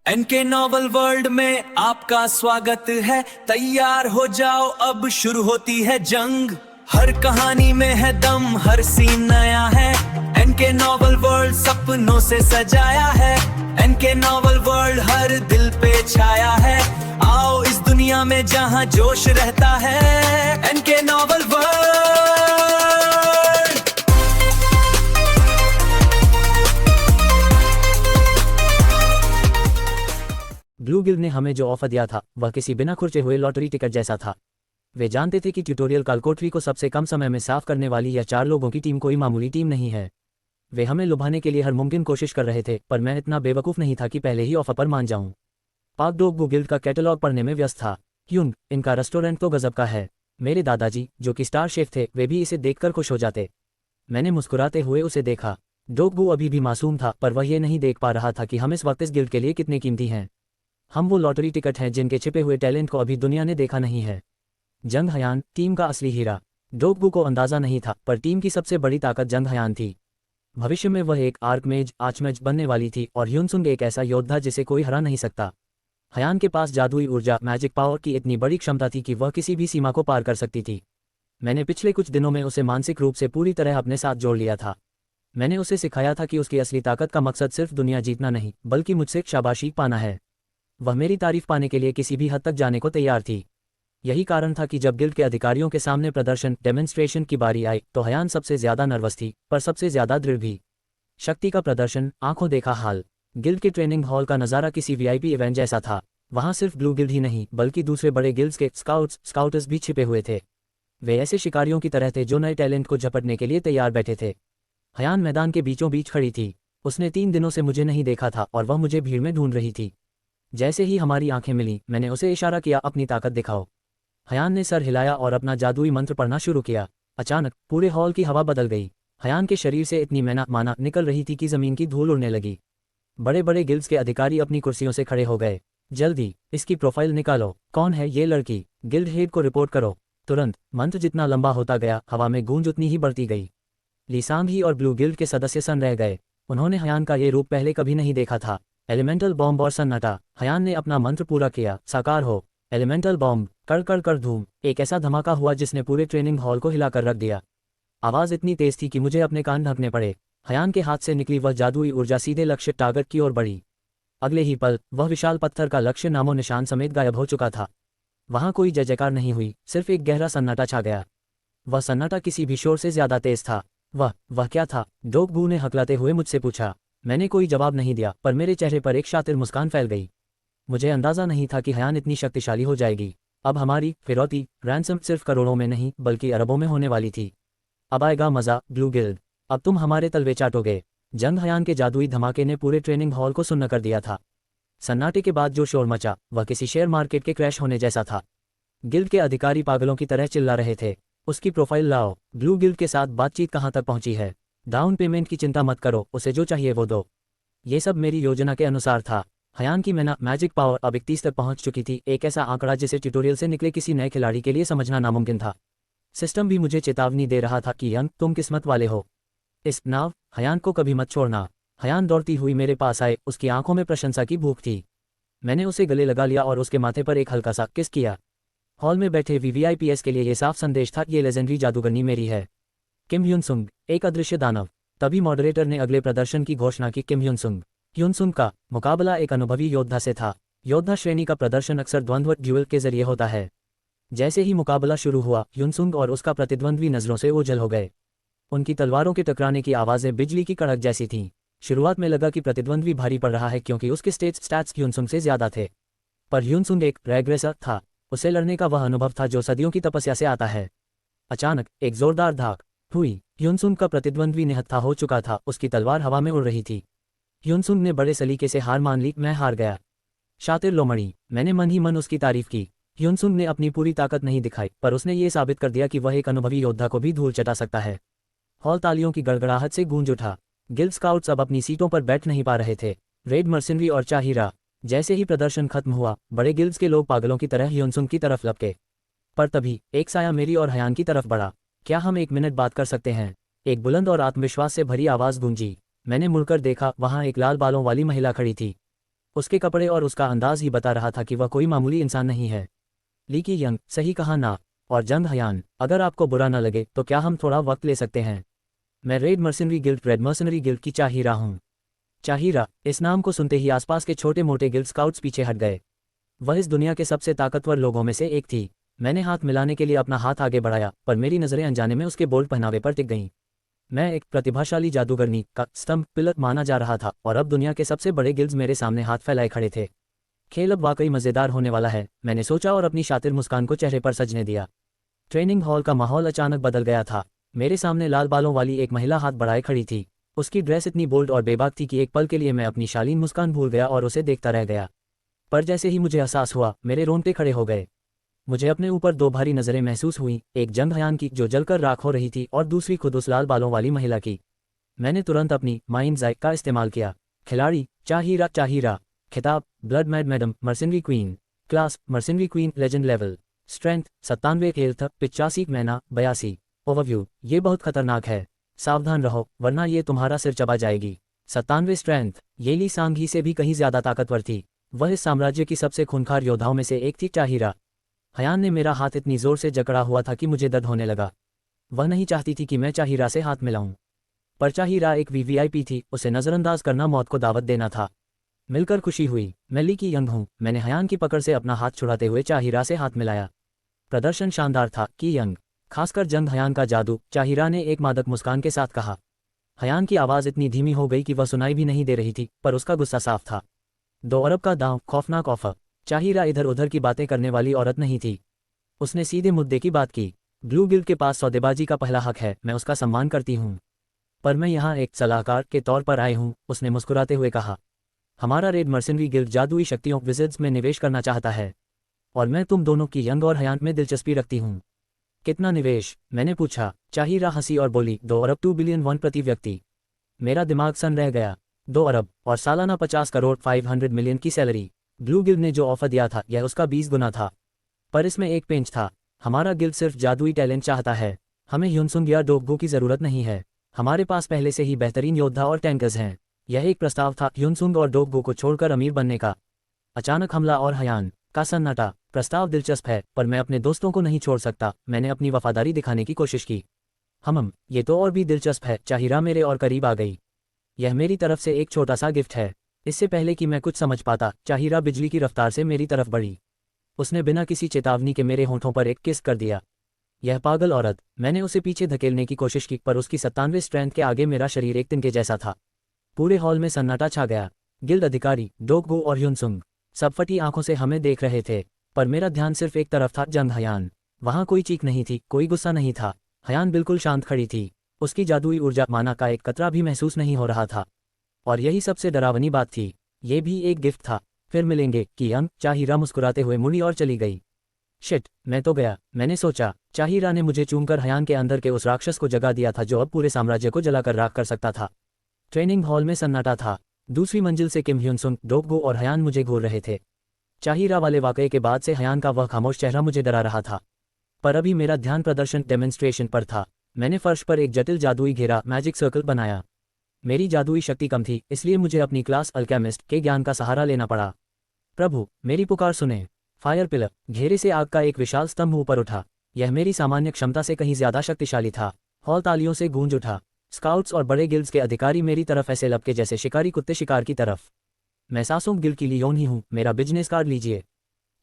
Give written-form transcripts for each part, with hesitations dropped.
N K novel world में आपका स्वागत है। तैयार हो जाओ, अब शुरू होती है जंग। हर कहानी में है दम, हर सीन नया है। एनके नॉवल वर्ल्ड सपनों से सजाया है। एनके नॉवल वर्ल्ड हर दिल पे छाया है। आओ इस दुनिया में जहां जोश रहता है। NK novel world. Blue guild ने हमें जो ऑफर दिया था वह किसी बिना खुर्चे हुए लॉटरी टिकट जैसा था। वे जानते थे कि ट्यूटोरियल कालकोठरी को सबसे कम समय में साफ करने वाली यह 4 लोगों की टीम कोई मामूली टीम नहीं है। वे हमें लुभाने के लिए हर मुमकिन कोशिश कर रहे थे, पर मैं इतना बेवकूफ़ नहीं था कि पहले ही ऑफर पर मान जाऊं। पाक डोग गिल्ड का कैटलॉग पढ़ने में व्यस्त था। यूंग, इनका रेस्टोरेंट तो गजब का है। मेरे दादाजी, जो कि स्टार शेफ थे, वे भी इसे देखकर खुश हो जाते। मैंने मुस्कुराते हुए उसे देखा। डोगबू अभी भी मासूम था, पर वह ये नहीं देख पा रहा था कि हम इस वक्त इस गिल्ड के लिए कितने कीमती हैं। हम वो लॉटरी टिकट हैं जिनके छिपे हुए टैलेंट को अभी दुनिया ने देखा नहीं है। जंग हयान, टीम का असली हीरा। डोगबू को अंदाजा नहीं था, पर टीम की सबसे बड़ी ताकत जंग हयान थी। भविष्य में वह एक आर्चमेज बनने वाली थी और ह्यूनसुंग एक ऐसा योद्धा जिसे कोई हरा नहीं सकता। हयान के पास जादुई ऊर्जा, मैजिक पावर की इतनी बड़ी क्षमता थी कि वह किसी भी सीमा को पार कर सकती थी। मैंने पिछले कुछ दिनों में उसे मानसिक रूप से पूरी तरह अपने साथ जोड़ लिया था। मैंने उसे सिखाया था कि उसकी असली ताकत का मकसद सिर्फ दुनिया जीतना नहीं, बल्कि मुझसे शाबाशी पाना है। वह मेरी तारीफ पाने के लिए किसी भी हद तक जाने को तैयार थी। यही कारण था कि जब गिल्ड के अधिकारियों के सामने डेमोन्स्ट्रेशन की बारी आई तो हयान सबसे ज्यादा नर्वस थी, पर सबसे ज्यादा दृढ़ भी। शक्ति का प्रदर्शन, आंखों देखा हाल। गिल्ड के ट्रेनिंग हॉल का नज़ारा किसी वीआईपी इवेंट जैसा था। वहां सिर्फ ब्लू गिल्ड ही नहीं, बल्कि दूसरे बड़े गिल्ड्स के स्काउटर्स भी छिपे हुए थे। वे ऐसे शिकारियों की तरह थे जो नए टैलेंट को झपटने के लिए तैयार बैठे थे। हयान मैदान के बीचों बीच खड़ी थी। उसने 3 दिनों से मुझे नहीं देखा था और वह मुझे भीड़ में ढूंढ रही थी। जैसे ही हमारी आंखें मिली, मैंने उसे इशारा किया, अपनी ताकत दिखाओ। हयान ने सर हिलाया और अपना जादुई मंत्र पढ़ना शुरू किया। अचानक पूरे हॉल की हवा बदल गई। हयान के शरीर से इतनी माना निकल रही थी कि जमीन की धूल उड़ने लगी। बड़े बड़े गिल्ड्स के अधिकारी अपनी कुर्सियों से खड़े हो गए। जल्दी इसकी प्रोफाइल निकालो। कौन है ये लड़की? गिल्ड हेड को रिपोर्ट करो तुरंत। मंत्र जितना लंबा होता गया, हवा में गूंज उतनी ही बढ़ती गई। लीसांग ही और ब्लू गिल्ड के सदस्य सन रह गए। उन्होंने हयान का ये रूप पहले कभी नहीं देखा था। एलिमेंटल बॉम्ब और सन्नाटा। हयान ने अपना मंत्र पूरा किया। साकार हो एलिमेंटल बॉम्ब। कर कर कर धूम। एक ऐसा धमाका हुआ जिसने पूरे ट्रेनिंग हॉल को हिलाकर रख दिया। आवाज इतनी तेज थी कि मुझे अपने कान ढकने पड़े। हयान के हाथ से निकली वह जादुई ऊर्जा सीधे लक्ष्य टारगेट की ओर बढ़ी। अगले ही पल वह विशाल पत्थर का लक्ष्य नामो निशान समेत गायब हो चुका था। वहां कोई जय जयकार नहीं हुई, सिर्फ एक गहरा सन्नाटा छा गया। वह सन्नाटा किसी भी शोर से ज्यादा तेज था। वह क्या था? डोगबू ने हकलाते हुए मुझसे पूछा। मैंने कोई जवाब नहीं दिया, पर मेरे चेहरे पर एक शातिर मुस्कान फैल गई। मुझे अंदाजा नहीं था कि हयान इतनी शक्तिशाली हो जाएगी। अब हमारी फिरौती, रैंसम सिर्फ करोड़ों में नहीं बल्कि अरबों में होने वाली थी। अब आएगा मजा ब्लू गिल्ड, अब तुम हमारे तलवे चाटोगे। जंग हयान के जादुई धमाके ने पूरे ट्रेनिंग हॉल को सुन्न कर दिया था। सन्नाटे के बाद जो शोर मचा, वह किसी शेयर मार्केट के क्रैश होने जैसा था। गिल्ड के अधिकारी पागलों की तरह चिल्ला रहे थे। उसकी प्रोफाइल लाओ। ब्लू गिल्ड के साथ बातचीत कहाँ तक पहुंची है? डाउन पेमेंट की चिंता मत करो, उसे जो चाहिए वो दो। ये सब मेरी योजना के अनुसार था। हयान की मैजिक पावर अब 31 तक पहुंच चुकी थी, एक ऐसा आंकड़ा जिसे ट्यूटोरियल से निकले किसी नए खिलाड़ी के लिए समझना नामुमकिन था। सिस्टम भी मुझे चेतावनी दे रहा था कि यंग, तुम किस्मत वाले हो। इस नाव हयान को कभी मत छोड़ना। हयान दौड़ती हुई मेरे पास आए, उसकी आंखों में प्रशंसा की भूख थी। मैंने उसे गले लगा लिया और उसके माथे पर एक हल्का सा किस किया। हॉल में बैठे वीवीआईपीएस के लिए यह साफ संदेश था, ये लेजेंडरी जादूगरनी मेरी है। किम ह्यूनसुंग, एक अदृश्य दानव। तभी मॉडरेटर ने अगले प्रदर्शन की घोषणा की। किम ह्यूनसुंग का मुकाबला एक अनुभवी योद्धा से था। योद्धा श्रेणी का प्रदर्शन अक्सर द्वंद्व ड्यूल के जरिए होता है। जैसे ही मुकाबला शुरू हुआ, ह्यूनसुंग और उसका प्रतिद्वंद्वी नजरों से ओझल हो गए। उनकी तलवारों के टकराने की आवाजें बिजली की कड़क जैसी थीं। शुरुआत में लगा कि प्रतिद्वंद्वी भारी पड़ रहा है, क्योंकि उसके स्टैट्स ह्यूनसुंग से ज्यादा थे। पर ह्यूनसुंग एक रेग्रेसर था। उसे लड़ने का वह अनुभव था जो सदियों की तपस्या से आता है। अचानक एक जोरदार धाक हुई। ह्यूनसुंग का प्रतिद्वंद्वी निहत्था हो चुका था, उसकी तलवार हवा में उड़ रही थी। ह्यूनसुंग ने बड़े सलीके से हार मान ली। मैं हार गया। शातिर लोमड़ी। मैंने मन ही मन उसकी तारीफ की। ह्यूनसुंग ने अपनी पूरी ताकत नहीं दिखाई, पर उसने ये साबित कर दिया कि वह एक अनुभवी योद्धा को भी धूल चटा सकता है। हॉल तालियों की गड़गड़ाहट से गूंज उठा। गिल्ड स्काउट्स अब अपनी सीटों पर बैठ नहीं पा रहे थे। रेड मर्सिनरी और चाहीरा। जैसे ही प्रदर्शन खत्म हुआ, बड़े गिल्ड्स के लोग पागलों की तरह ह्यूनसुंग की तरफ लपके। पर तभी एक साया मेरी और हयान की तरफ बढ़ा। क्या हम 1 मिनट बात कर सकते हैं? एक बुलंद और आत्मविश्वास से भरी आवाज गूंजी। मैंने मुड़कर देखा, वहां एक लाल बालों वाली महिला खड़ी थी। उसके कपड़े और उसका अंदाज ही बता रहा था कि वह कोई मामूली इंसान नहीं है। ली की यंग, सही कहा ना। और जंग हयान, अगर आपको बुरा न लगे तो क्या हम थोड़ा वक्त ले सकते हैं? मैं रेड मर्सनरी गिल्ड की चाहिरा हूँ। चाहिरा, इस नाम को सुनते ही आसपास के छोटे मोटे गिल्ड स्काउट्स पीछे हट गए। वह इस दुनिया के सबसे ताकतवर लोगों में से एक थी। मैंने हाथ मिलाने के लिए अपना हाथ आगे बढ़ाया, पर मेरी नज़रें अनजाने में उसके बोल्ड पहनावे पर टिक गईं। मैं एक प्रतिभाशाली जादूगरनी का स्तंभ पिलर माना जा रहा था और अब दुनिया के सबसे बड़े गिल्ड्स मेरे सामने हाथ फैलाए खड़े थे। खेल अब वाकई मज़ेदार होने वाला है, मैंने सोचा और अपनी शातिर मुस्कान को चेहरे पर सजने दिया। ट्रेनिंग हॉल का माहौल अचानक बदल गया था। मेरे सामने लाल बालों वाली एक महिला हाथ बढ़ाए खड़ी थी। उसकी ड्रेस इतनी बोल्ड और बेबाक थी कि एक पल के लिए मैं अपनी शालीन मुस्कान भूल गया और उसे देखता रह गया। पर जैसे ही मुझे एहसास हुआ, मेरे रोंगटे खड़े हो गए। मुझे अपने ऊपर दो भारी नज़रें महसूस हुईं, एक जंग हयान की जो जलकर राख हो रही थी और दूसरी खुद उस लाल बालों वाली महिला की। मैंने तुरंत अपनी माइंड आई का इस्तेमाल किया। खिलाड़ी चाहिरा, खिताब blood mad madam mercenary queen, class mercenary queen legend level, strength 97, health 85, मैना 82। ओवरव्यू, ये बहुत खतरनाक है, सावधान रहो वरना ये तुम्हारा सिर चबा जाएगी। 97 स्ट्रेंथ, ये ली सांघी से भी कहीं ज्यादा ताकतवर थी। वह इस साम्राज्य की सबसे खूंखार योद्धाओं में से एक थी। चाहिरा हयान ने मेरा हाथ इतनी जोर से जकड़ा हुआ था कि मुझे दर्द होने लगा। वह नहीं चाहती थी कि मैं चाहिरा से हाथ मिलाऊं, पर चाहिरा एक वीवीआईपी थी, उसे नज़रअंदाज करना मौत को दावत देना था। मिलकर खुशी हुई। मैं ली की यंग हूं। मैंने हयान की पकड़ से अपना हाथ छुड़ाते हुए चाहिरा से हाथ मिलाया। प्रदर्शन शानदार था की यंग, खासकर जंग हयान का जादू, चाहिरा ने एक मादक मुस्कान के साथ कहा। हयान की आवाज़ इतनी धीमी हो गई कि वह सुनाई भी नहीं दे रही थी, पर उसका गुस्सा साफ था। 2 अरब का दांव, खौफनाक ऑफर। चाहिरा इधर उधर की बातें करने वाली औरत नहीं थी। उसने सीधे मुद्दे की बात की। ब्लू गिल्ड के पास सौदेबाजी का पहला हक है, मैं उसका सम्मान करती हूँ, पर मैं यहाँ एक सलाहकार के तौर पर आई हूँ, उसने मुस्कुराते हुए कहा। हमारा रेड मर्सिनरी गिल्ड जादुई शक्तियों विजिट्स में निवेश करना चाहता है, और मैं तुम दोनों की यंग और हयान में दिलचस्पी रखती हूँ। कितना निवेश? मैंने पूछा। चाहिरा हंसी और बोली, 2 अरब 2 बिलियन वन प्रति व्यक्ति। मेरा दिमाग सन रह गया। 2 अरब और सालाना 50 करोड़ 500 मिलियन की सैलरी। ब्लू गिल्ड ने जो ऑफर दिया था यह उसका 20 गुना था, पर इसमें एक पेंच था। हमारा गिल्ड सिर्फ जादुई टैलेंट चाहता है, हमें ह्यूनसुंग या डोगबो की ज़रूरत नहीं है। हमारे पास पहले से ही बेहतरीन योद्धा और टैंकर्स हैं। यह एक प्रस्ताव था ह्यूनसुंग और डोगबो को छोड़कर अमीर बनने का। अचानक हमला और हयान का सन्नाटा। प्रस्ताव दिलचस्प है, पर मैं अपने दोस्तों को नहीं छोड़ सकता। मैंने अपनी वफादारी दिखाने की कोशिश की। ये तो और भी दिलचस्प है। चाहिरा मेरे और करीब आ गई। यह मेरी तरफ से एक छोटा सा गिफ्ट है। इससे पहले कि मैं कुछ समझ पाता, चाहिरा बिजली की रफ्तार से मेरी तरफ बढ़ी। उसने बिना किसी चेतावनी के मेरे होंठों पर एक किस कर दिया। यह पागल औरत। मैंने उसे पीछे धकेलने की कोशिश की, पर उसकी 97 स्ट्रेंथ के आगे मेरा शरीर एक तिनके जैसा था। पूरे हॉल में सन्नाटा छा गया। गिल्ड अधिकारी, डोगबो और ह्यूनसुंग सब फटी आंखों से हमें देख रहे थे, पर मेरा ध्यान सिर्फ एक तरफ था, जंग हयान। वहां कोई चीख नहीं थी, कोई गुस्सा नहीं था। हयान बिल्कुल शांत खड़ी थी। उसकी जादुई ऊर्जा माना का एक कतरा भी महसूस नहीं हो रहा था। और यही सबसे डरावनी बात थी, ये भी एक गिफ्ट था। फिर मिलेंगे कि यंग। चाहिरा मुस्कुराते हुए मुड़ी और चली गई। शिट, मैं तो गया, मैंने सोचा। चाहिरा ने मुझे चूमकर हयान के अंदर के उस राक्षस को जगा दिया था जो अब पूरे साम्राज्य को जलाकर राख कर सकता था। ट्रेनिंग हॉल में सन्नाटा था। दूसरी मंजिल से किम ह्यूनसुंग, डोगबो और हयान मुझे घूर रहे थे। चाहिरा वाले वाकये के बाद से हयान का वह खामोश चेहरा मुझे डरा रहा था, पर अभी मेरा ध्यान प्रदर्शन डेमोन्स्ट्रेशन पर था। मैंने फर्श पर एक जटिल जादुई घेरा मैजिक सर्कल बनाया। मेरी जादुई शक्ति कम थी, इसलिए मुझे अपनी क्लास अल्केमिस्ट के ज्ञान का सहारा लेना पड़ा। प्रभु, मेरी पुकार सुने। फायर पिलर, घेरे से आग का एक विशाल स्तंभ ऊपर उठा। यह मेरी सामान्य क्षमता से कहीं ज्यादा शक्तिशाली था। हॉल तालियों से गूंज उठा। स्काउट्स और बड़े गिल्ड्स के अधिकारी मेरी तरफ ऐसे लपके जैसे शिकारी कुत्ते शिकार की तरफ। मैं सासों गिल्ड की लियोन ही हूँ, मेरा बिजनेस कार्ड लीजिए।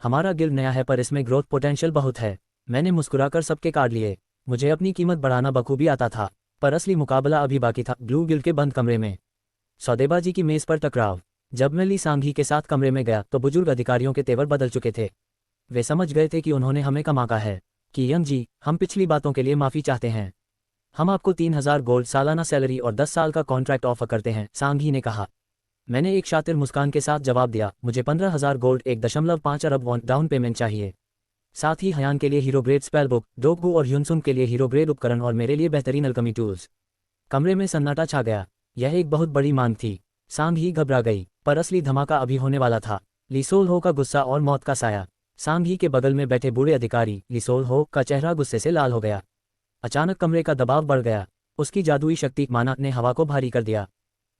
हमारा गिल्ड नया है, पर इसमें ग्रोथ पोटेंशियल बहुत है। मैंने मुस्कुराकर सबके कार्ड लिए। मुझे अपनी कीमत बढ़ाना बखूबी आता था, पर असली मुकाबला अभी बाकी था। ब्लू गिल्ड के बंद कमरे में सौदेबाजी की मेज पर टकराव। जब मैं ली सांघी के साथ कमरे में गया तो बुजुर्ग अधिकारियों के तेवर बदल चुके थे। वे समझ गए थे कि उन्होंने हमें कमा का है। कि यंग जी, हम पिछली बातों के लिए माफ़ी चाहते हैं। हम आपको 3000 गोल्ड सालाना सैलरी और 10 साल का कॉन्ट्रैक्ट ऑफर करते हैं, सांघी ने कहा। मैंने एक शातिर मुस्कान के साथ जवाब दिया, मुझे 15,000 गोल्ड 1.5 अरब वॉन्ट डाउन पेमेंट चाहिए। साथ ही हयान के लिए हीरो ग्रेड स्पेल बुक, डोगबो और ह्यूनसुंग के लिए हीरो ग्रेड उपकरण और मेरे लिए बेहतरीन अल्कमी टूल्स। कमरे में सन्नाटा छा गया। यह एक बहुत बड़ी मांग थी। सांघी घबरा गई, पर असली धमाका अभी होने वाला था। लिसोल हो का गुस्सा और मौत का साया। सांघी के बगल में बैठे बूढ़े अधिकारी लिसोल हो का चेहरा गुस्से से लाल हो गया। अचानक कमरे का दबाव बढ़ गया। उसकी जादुई शक्ति माना ने हवा को भारी कर दिया।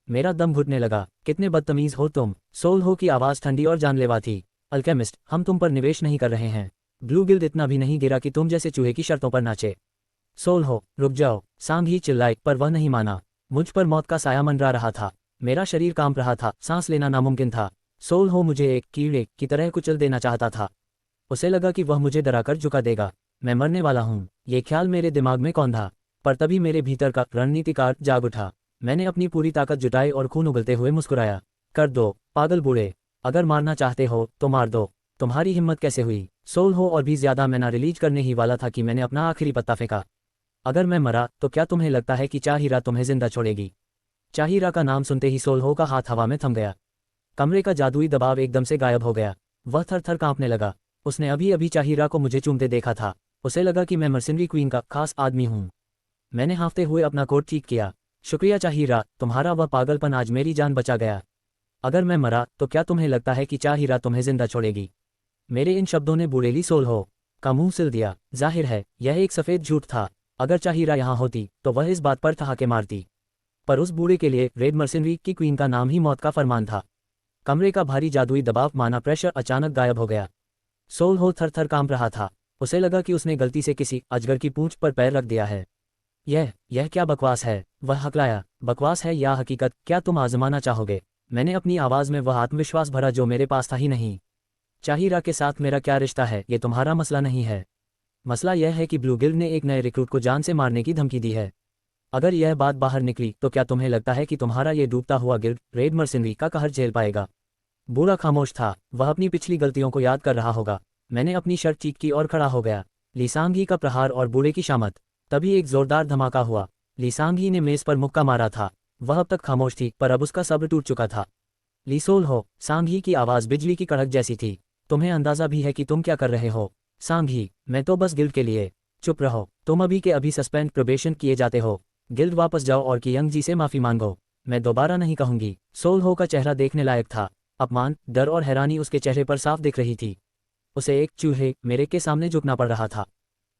मेरा दम घुटने लगा। कितने बदतमीज हो तुम। सोल हो की आवाज़ ठंडी और जानलेवा थी। अल्केमिस्ट, हम तुम पर निवेश नहीं कर रहे हैं। ब्लू गिल्ड इतना भी नहीं गिरा कि तुम जैसे चूहे की शर्तों पर नाचे। सोल हो, रुक जाओ। सांग ही चिल्लाई, पर वह नहीं माना। मुझ पर मौत का साया मंडरा रहा था। मेरा शरीर कांप रहा था, सांस लेना नामुमकिन था। सोल हो मुझे एक कीड़े की तरह कुचल देना चाहता था। उसे लगा कि वह मुझे डराकर झुका देगा। मैं मरने वाला हूँ, ये ख्याल मेरे दिमाग में कौंधा। पर तभी मेरे भीतर का रणनीतिकार जाग उठा। मैंने अपनी पूरी ताकत जुटाई और खून उगलते हुए मुस्कुराया। कर दो, पागल बूढ़े। अगर मारना चाहते हो तो मार दो। तुम्हारी हिम्मत कैसे हुई? सोल हो और भी ज्यादा मैं ना रिलीज करने ही वाला था कि मैंने अपना आखिरी पत्ता फेंका। अगर मैं मरा तो क्या तुम्हें लगता है कि चाहीरा तुम्हें जिंदा छोड़ेगी? चाहीरा का नाम सुनते ही सोल हो का हाथ हवा में थम गया। कमरे का जादुई दबाव एकदम से गायब हो गया। वह थर थर कांपने लगा। उसने अभी अभी चाहीरा को मुझे चूमते देखा था। उसे लगा कि मैं मर्सिनरी क्वीन का खास आदमी हूँ। मैंने हाँफते हुए अपना कोट चीक किया। शुक्रिया चाहीरा, तुम्हारा वह पागलपन आज मेरी जान बचा गया। अगर मैं मरा तो क्या तुम्हें लगता है कि चाहीरा तुम्हें जिंदा छोड़ेगी? मेरे इन शब्दों ने बुढ़ेली सोल हो का मुंह सिल दिया। जाहिर है यह एक सफ़ेद झूठ था। अगर चाहीरा यहाँ होती तो वह इस बात पर ठहाके मारती। पर उस बूढ़े के लिए रेड मर्सिनरी की क्वीन का नाम ही मौत का फरमान था। कमरे का भारी जादुई दबाव माना प्रेशर अचानक गायब हो गया। सोल हो थर थर कांप रहा था। उसे लगा कि उसने गलती से किसी अजगर की पूंछ पर पैर रख दिया है। यह क्या बकवास है? वह हकलाया। बकवास है या हकीकत, क्या तुम आजमाना चाहोगे? मैंने अपनी आवाज़ में वह आत्मविश्वास भरा जो मेरे पास था ही नहीं। चाहीरा के साथ मेरा क्या रिश्ता है ये तुम्हारा मसला नहीं है। मसला यह है कि ब्लू गिल्ड ने एक नए रिक्रूट को जान से मारने की धमकी दी है। अगर यह बात बाहर निकली तो क्या तुम्हें लगता है कि तुम्हारा ये डूबता हुआ गिल्ड रेड मर्सिनरी का कहर झेल पाएगा? बूढ़ा खामोश था। वह अपनी पिछली गलतियों को याद कर रहा होगा। मैंने अपनी शर्ट चीक की और खड़ा हो गया। लीसांगी का प्रहार और बूढ़े की शामत। तभी एक जोरदार धमाका हुआ। लीसांगी ने मेज पर मुक्का मारा था। वह अब तक खामोश थी पर अब उसका सब्र टूट चुका था। लीसोल हो, सांघी की आवाज़ बिजली की कड़क जैसी थी। तुम्हें अंदाजा भी है कि तुम क्या कर रहे हो? सांघी, मैं तो बस गिल्ड के लिए। चुप रहो, तुम अभी के अभी सस्पेंड प्रोबेशन किए जाते हो। गिल्ड वापस जाओ और कियंग जी से माफ़ी मांगो। मैं दोबारा नहीं कहूंगी। सोल हो का चेहरा देखने लायक था। अपमान, डर और हैरानी उसके चेहरे पर साफ दिख रही थी। उसे एक चूहे मेरे के सामने झुकना पड़ रहा था।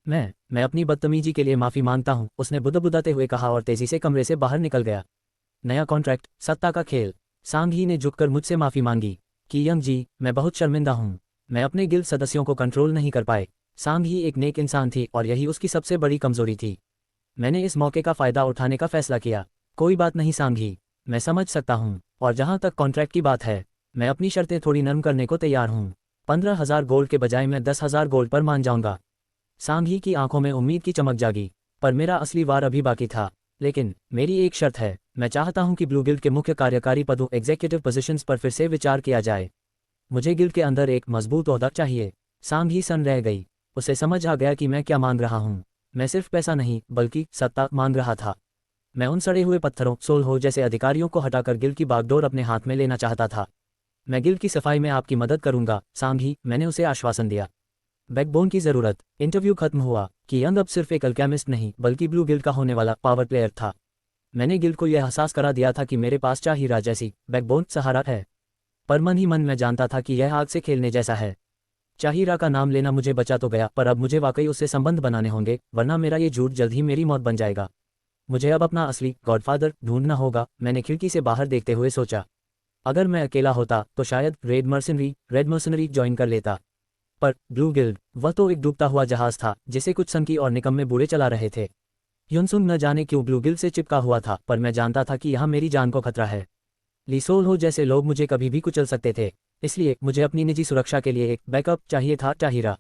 मैं अपनी बदतमीजी के लिए माफ़ी मांगता हूँ, उसने बुदबुदाते हुए कहा और तेजी से कमरे से बाहर निकल गया। नया कॉन्ट्रैक्ट, सत्ता का खेल। सांघी ने झुककर मुझसे माफ़ी मांगी। कियंग जी, मैं बहुत शर्मिंदा हूँ। मैं अपने गिल्ड सदस्यों को कंट्रोल नहीं कर पाए। सांघी एक नेक इंसान थी और यही उसकी सबसे बड़ी कमजोरी थी। मैंने इस मौके का फ़ायदा उठाने का फैसला किया। कोई बात नहीं सांघी, मैं समझ सकता हूँ। और जहाँ तक कॉन्ट्रैक्ट की बात है, मैं अपनी शर्तें थोड़ी नरम करने को तैयार हूँ। 15,000 गोल्ड के बजाय मैं 10,000 गोल्ड पर मान जाऊँगा। सांघी की आंखों में उम्मीद की चमक जागी। पर मेरा असली वार अभी बाकी था। लेकिन मेरी एक शर्त है, मैं चाहता हूं कि ब्लू गिल्ड के मुख्य कार्यकारी पदों एग्जीक्यूटिव पोजीशंस पर फिर से विचार किया जाए। मुझे गिल्ड के अंदर एक मजबूत ओहदा चाहिए। सांघी सन रह गई। उसे समझ आ गया कि मैं क्या मांग रहा हूं। मैं सिर्फ पैसा नहीं बल्कि सत्ता मांग रहा था। मैं उन सड़े हुए पत्थरों सोल हो जैसे अधिकारियों को हटाकर गिल्ड की बागडोर अपने हाथ में लेना चाहता था। मैं गिल्ड की सफाई में आपकी मदद करूंगा सांघी, मैंने उसे आश्वासन दिया। बैकबोन की जरूरत। इंटरव्यू खत्म हुआ कि यंग अब सिर्फ एक अल्केमिस्ट नहीं बल्कि ब्लू गिल्ड का होने वाला पावर प्लेयर था। मैंने गिल्ड को यह एहसास करा दिया था कि मेरे पास चाहीरा जैसी बैकबोन सहारा है। पर मन ही मन मैं जानता था कि यह आग से खेलने जैसा है। चाहीरा का नाम लेना मुझे बचा तो गया, पर अब मुझे वाकई उससे संबंध बनाने होंगे, वरना मेरा ये झूठ जल्द ही मेरी मौत बन जाएगा। मुझे अब अपना असली गॉडफादर ढूंढना होगा, मैंने खिड़की से बाहर देखते हुए सोचा। अगर मैं अकेला होता तो शायद रेड मर्सनरी ज्वाइन कर लेता। पर ब्लू गिल्ड, वह तो एक डूबता हुआ जहाज था जिसे कुछ संकी और निकम्मे बूढ़े चला रहे थे। युनसुंग न जाने क्यों ब्लू गिल्ड से चिपका हुआ था, पर मैं जानता था कि यहाँ मेरी जान को खतरा है। लीसोल हो जैसे लोग मुझे कभी भी कुचल सकते थे, इसलिए मुझे अपनी निजी सुरक्षा के लिए एक बैकअप चाहिए था। चाहीरा,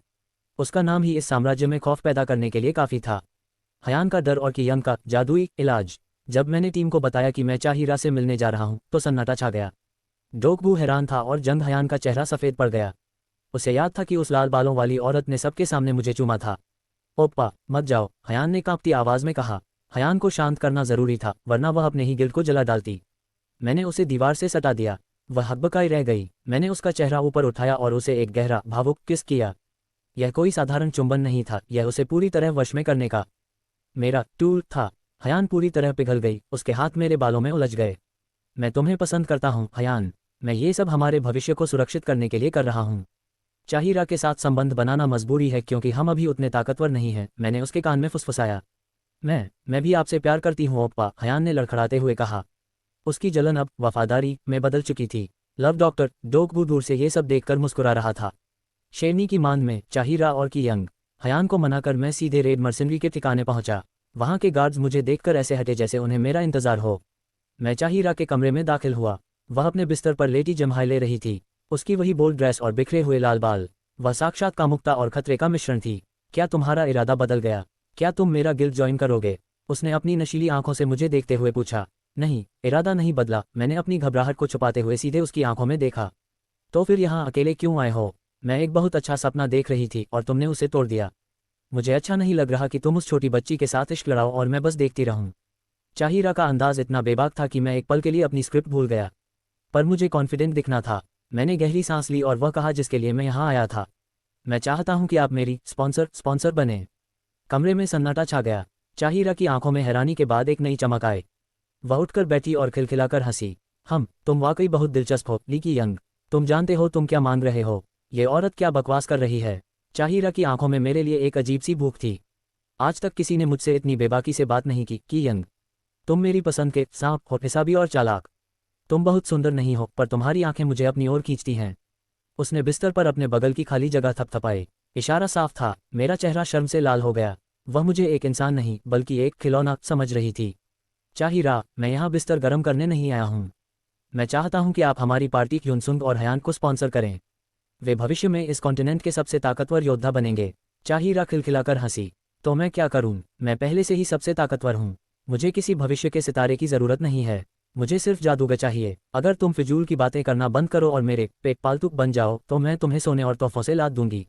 उसका नाम ही इस साम्राज्य में खौफ पैदा करने के लिए काफ़ी था। हयान का डर और कियंग का जादुई इलाज। जब मैंने टीम को बताया कि मैं चाहीरा से मिलने जा रहा हूँ तो सन्नाटा छा गया। डोकबू हैरान था और जंग हयान का चेहरा सफ़ेद पड़ गया। उसे याद था कि उस लाल बालों वाली औरत ने सबके सामने मुझे चूमा था। ओप्पा, मत जाओ, हयान ने कांपती आवाज़ में कहा। हयान को शांत करना ज़रूरी था, वरना वह अपने ही गिल्ड को जला डालती। मैंने उसे दीवार से सटा दिया। वह हकबकाई रह गई। मैंने उसका चेहरा ऊपर उठाया और उसे एक गहरा भावुक किस किया। यह कोई साधारण चुंबन नहीं था, यह उसे पूरी तरह वश में करने का मेरा टूल था। हयान पूरी तरह पिघल गई, उसके हाथ मेरे बालों में उलझ गए। मैं तुम्हें पसंद करता हूँ हयान, मैं ये सब हमारे भविष्य को सुरक्षित करने के लिए कर रहा हूँ। चाहीरा के साथ संबंध बनाना मजबूरी है क्योंकि हम अभी उतने ताकतवर नहीं हैं, मैंने उसके कान में फुसफुसाया। मैं भी आपसे प्यार करती हूँ ओप्पा, हयान ने लड़खड़ाते हुए कहा। उसकी जलन अब वफादारी में बदल चुकी थी। लव डॉक्टर डोकबू दूर से ये सब देखकर मुस्कुरा रहा था। शेरनी की मांद में चाहिरा और की यंग हयान को मनाकर मैं सीधे रेड मर्सिनरी के ठिकाने पहुंचा। वहां के गार्ड्स मुझे देखकर ऐसे हटे जैसे उन्हें मेरा इंतजार हो। मैं चाहिरा के कमरे में दाखिल हुआ। वह अपने बिस्तर पर लेटी जम्हाई ले रही थी। उसकी वही बोल्ड ड्रेस और बिखरे हुए लाल बाल, वह साक्षात कामुकता और खतरे का मिश्रण थी। क्या तुम्हारा इरादा बदल गया? क्या तुम मेरा गिल्ड ज्वाइन करोगे? उसने अपनी नशीली आंखों से मुझे देखते हुए पूछा। नहीं, इरादा नहीं बदला। मैंने अपनी घबराहट को छुपाते हुए सीधे उसकी आंखों में देखा। तो फिर यहाँ अकेले क्यों आए हो? मैं एक बहुत अच्छा सपना देख रही थी और तुमने उसे तोड़ दिया। मुझे अच्छा नहीं लग रहा कि तुम उस छोटी बच्ची के साथ इश्क लड़ाओ और मैं बस देखती रहूं। चाहिरा का अंदाज इतना बेबाक था कि मैं एक पल के लिए अपनी स्क्रिप्ट भूल गया। पर मुझे कॉन्फिडेंट दिखना था। मैंने गहरी सांस ली और वह कहा जिसके लिए मैं यहाँ आया था। मैं चाहता हूं कि आप मेरी स्पॉन्सर बने। कमरे में सन्नाटा छा गया। चाहिरा की आंखों में हैरानी के बाद एक नई चमक आए। वह उठकर बैठी और खिलखिलाकर हंसी। तुम वाकई बहुत दिलचस्प हो, ली की यंग। तुम जानते हो तुम क्या मांग रहे हो? ये औरत क्या बकवास कर रही है? चाहिरा की आंखों में मेरे लिए एक अजीब सी भूख थी। आज तक किसी ने मुझसे इतनी बेबाकी से बात नहीं की यंग। तुम मेरी पसंद के सांप हो, हिसाबी और चालाक। तुम बहुत सुंदर नहीं हो, पर तुम्हारी आंखें मुझे अपनी ओर खींचती हैं। उसने बिस्तर पर अपने बगल की खाली जगह थपथपाई। इशारा साफ था। मेरा चेहरा शर्म से लाल हो गया। वह मुझे एक इंसान नहीं बल्कि एक खिलौना समझ रही थी। चाहिरा, मैं यहाँ बिस्तर गर्म करने नहीं आया हूँ। मैं चाहता हूँ कि आप हमारी पार्टी ह्युनसुंग और हयान को स्पॉन्सर करें। वे भविष्य में इस कॉन्टिनेंट के सबसे ताकतवर योद्धा बनेंगे। चाहिरा खिलखिलाकर हंसी। तो मैं क्या करूँ? मैं पहले से ही सबसे ताकतवर हूँ। मुझे किसी भविष्य के सितारे की जरूरत नहीं है। मुझे सिर्फ जादूगर चाहिए। अगर तुम फिजूल की बातें करना बंद करो और मेरे पे पालतू बन जाओ तो मैं तुम्हें सोने और तोहफों से लाद दूंगी।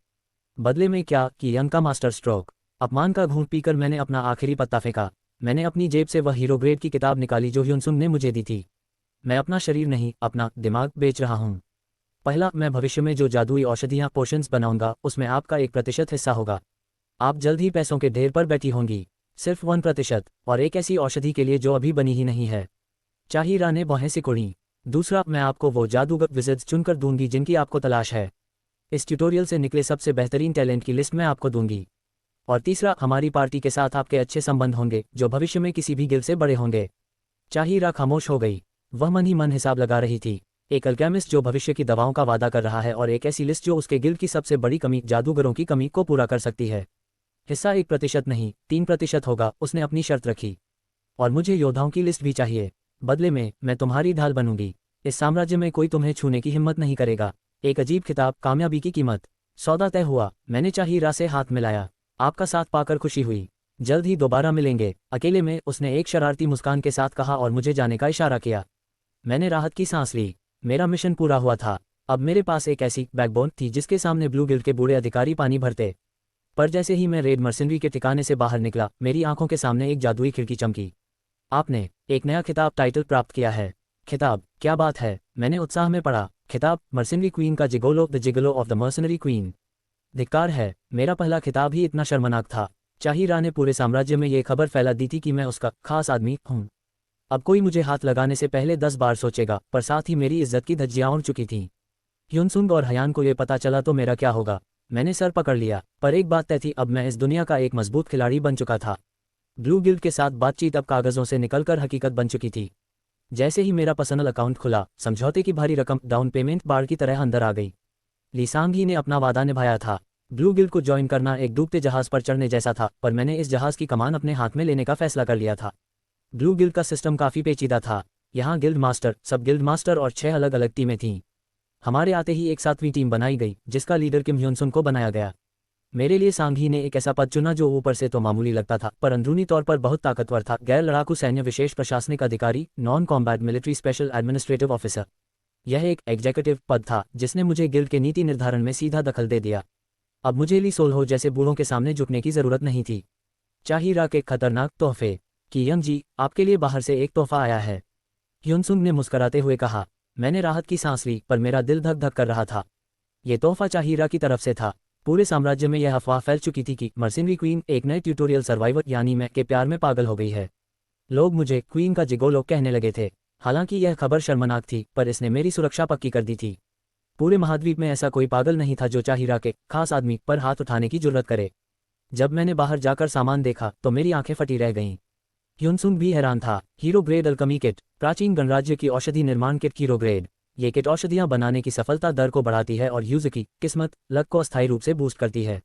बदले में क्या? कि यंग का मास्टर स्ट्रोक। अपमान का घूंट पीकर मैंने अपना आखिरी पत्ता फेंका। मैंने अपनी जेब से वह हीरो ग्रेड की किताब निकाली जो ह्युनसुंग ने मुझे दी थी। मैं अपना शरीर नहीं, अपना दिमाग बेच रहा हूँ। पहला, मैं भविष्य में जो जादुई औषधियाँ पोशंस बनाऊंगा उसमें आपका 1% हिस्सा होगा। आप जल्द ही पैसों के ढेर पर बैठी होंगी। सिर्फ 1%, और एक ऐसी औषधि के लिए जो अभी बनी ही नहीं है। चाहिरा ने बाहें सिकुड़ी। दूसरा, मैं आपको वो जादूगर विज़र्ड्स चुनकर दूंगी जिनकी आपको तलाश है। इस ट्यूटोरियल से निकले सबसे बेहतरीन टैलेंट की लिस्ट मैं आपको दूंगी। और तीसरा, हमारी पार्टी के साथ आपके अच्छे संबंध होंगे जो भविष्य में किसी भी गिल्ड से बड़े होंगे। चाहिरा खामोश हो गई। वह मन ही मन हिसाब लगा रही थी। एक अल्केमिस्ट जो भविष्य की दवाओं का वादा कर रहा है और एक ऐसी लिस्ट जो उसके गिल्ड की सबसे बड़ी कमी, जादूगरों की कमी, को पूरा कर सकती है। हिस्सा 1% नहीं, 3% होगा, उसने अपनी शर्त रखी। और मुझे योद्धाओं की लिस्ट भी चाहिए। बदले में मैं तुम्हारी ढाल बनूंगी। इस साम्राज्य में कोई तुम्हें छूने की हिम्मत नहीं करेगा। एक अजीब खिताब, कामयाबी की कीमत। सौदा तय हुआ। मैंने चाहिरा से हाथ मिलाया। आपका साथ पाकर खुशी हुई। जल्द ही दोबारा मिलेंगे, अकेले में, उसने एक शरारती मुस्कान के साथ कहा और मुझे जाने का इशारा किया। मैंने राहत की सांस ली। मेरा मिशन पूरा हुआ था। अब मेरे पास एक ऐसी बैकबोन थी जिसके सामने ब्लू गिल्ड के बूढ़े अधिकारी पानी भरते। पर जैसे ही मैं रेड मर्सिनरी के ठिकाने से बाहर निकला, मेरी आंखों के सामने एक जादुई खिड़की चमकी। आपने एक नया खिताब टाइटल प्राप्त किया है। खिताब? क्या बात है, मैंने उत्साह में पढ़ा। खिताब, मर्सिनरी क्वीन का gigolo, the gigolo of the mercenary queen. धिक्कार है, मेरा पहला खिताब ही इतना शर्मनाक था। चाहिरा ने पूरे साम्राज्य में ये खबर फैला दी थी कि मैं उसका खास आदमी हूँ। अब कोई मुझे हाथ लगाने से पहले 10 बार सोचेगा, पर साथ ही मेरी इज्जत की धज्जियां उड़ चुकी थीं। ह्युनसुंग और हयान को ये पता चला तो मेरा क्या होगा? मैंने सर पकड़ लिया। पर एक बात तय थी, अब मैं इस दुनिया का एक मजबूत खिलाड़ी बन चुका था। ब्लू गिल्ड के साथ बातचीत अब कागजों से निकलकर हकीकत बन चुकी थी। जैसे ही मेरा पर्सनल अकाउंट खुला, समझौते की भारी रकम डाउन पेमेंट बाढ़ की तरह अंदर आ गई। लीसांग ही ने अपना वादा निभाया था। ब्लू गिल्ड को ज्वाइन करना एक डूबते जहाज पर चढ़ने जैसा था, पर मैंने इस जहाज की कमान अपने हाथ में लेने का फैसला कर लिया था। ब्लू गिल्ड का सिस्टम काफ़ी पेचीदा था। यहाँ गिल्ड मास्टर, सब गिल्ड मास्टर और 6 अलग अलग टीमें थीं। हमारे आते ही एक 7वीं टीम बनाई गई जिसका लीडर किम ह्युनसुन को बनाया गया। मेरे लिए सांघी ने एक ऐसा पद चुना जो ऊपर से तो मामूली लगता था पर अंदरूनी तौर पर बहुत ताकतवर था। गैर लड़ाकू सैन्य विशेष प्रशासनिक अधिकारी, non combat military special administrative officer. यह एक एग्जीक्यूटिव पद था जिसने मुझे गिल्ड के नीति निर्धारण में सीधा दखल दे दिया। अब मुझे ली सोल्हो जैसे बूढ़ों के सामने झुकने की जरूरत नहीं थी। चाहिरा के खतरनाक तोहफे। कि यंग जी, आपके लिए बाहर से एक तोहफा आया है। ह्युनसुंग ने मुस्कुराते हुए कहा। मैंने राहत की सांस ली, पर मेरा दिल धक धक कर रहा था। ये तोहफा चाहिरा की तरफ से था। पूरे साम्राज्य में यह अफवाह फैल चुकी थी कि मर्सिनरी क्वीन एक नए ट्यूटोरियल सर्वाइवर यानी मैं के प्यार में पागल हो गई है। लोग मुझे क्वीन का जिगोलो कहने लगे थे। हालांकि यह खबर शर्मनाक थी, पर इसने मेरी सुरक्षा पक्की कर दी थी। पूरे महाद्वीप में ऐसा कोई पागल नहीं था जो चाहिरा के खास आदमी पर हाथ उठाने की जुर्रत करे। जब मैंने बाहर जाकर सामान देखा तो मेरी आंखें फटी रह गईं। ह्युनसुंग भी हैरान था। हीरो ग्रेड अल्कमी किट, प्राचीन गणराज्य की औषधि निर्माण किट हीरो ग्रेड। ये किट औषधियां बनाने की सफलता दर को बढ़ाती है और यूजर की किस्मत लक को अस्थायी रूप से बूस्ट करती है।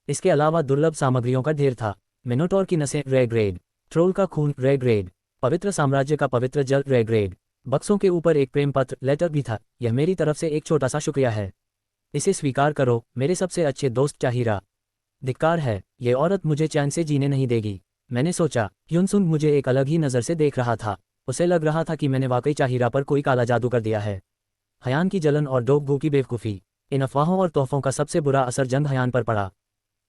इसके अलावा दुर्लभ सामग्रियों का ढेर था। मिनोटोर की नसें रेड ग्रेड, ट्रोल का खून रेड ग्रेड, पवित्र साम्राज्य का पवित्र जल रेड ग्रेड। बक्सों के ऊपर एक प्रेम पत्र लेटर भी था। यह मेरी तरफ से एक छोटा सा शुक्रिया है। इसे स्वीकार करो मेरे सबसे अच्छे दोस्त चाहिरा। धिक्कार है, ये औरत मुझे चैन से जीने नहीं देगी। मैंने सोचा ह्युनसुंग मुझे एक अलग ही नज़र से देख रहा था। उसे लग रहा था कि मैंने वाकई चाहिरा पर कोई काला जादू कर दिया है। हयान की जलन और डोगबू की बेवकूफ़ी, इन अफवाहों और तोहफों का सबसे बुरा असर जंग हयान पर पड़ा।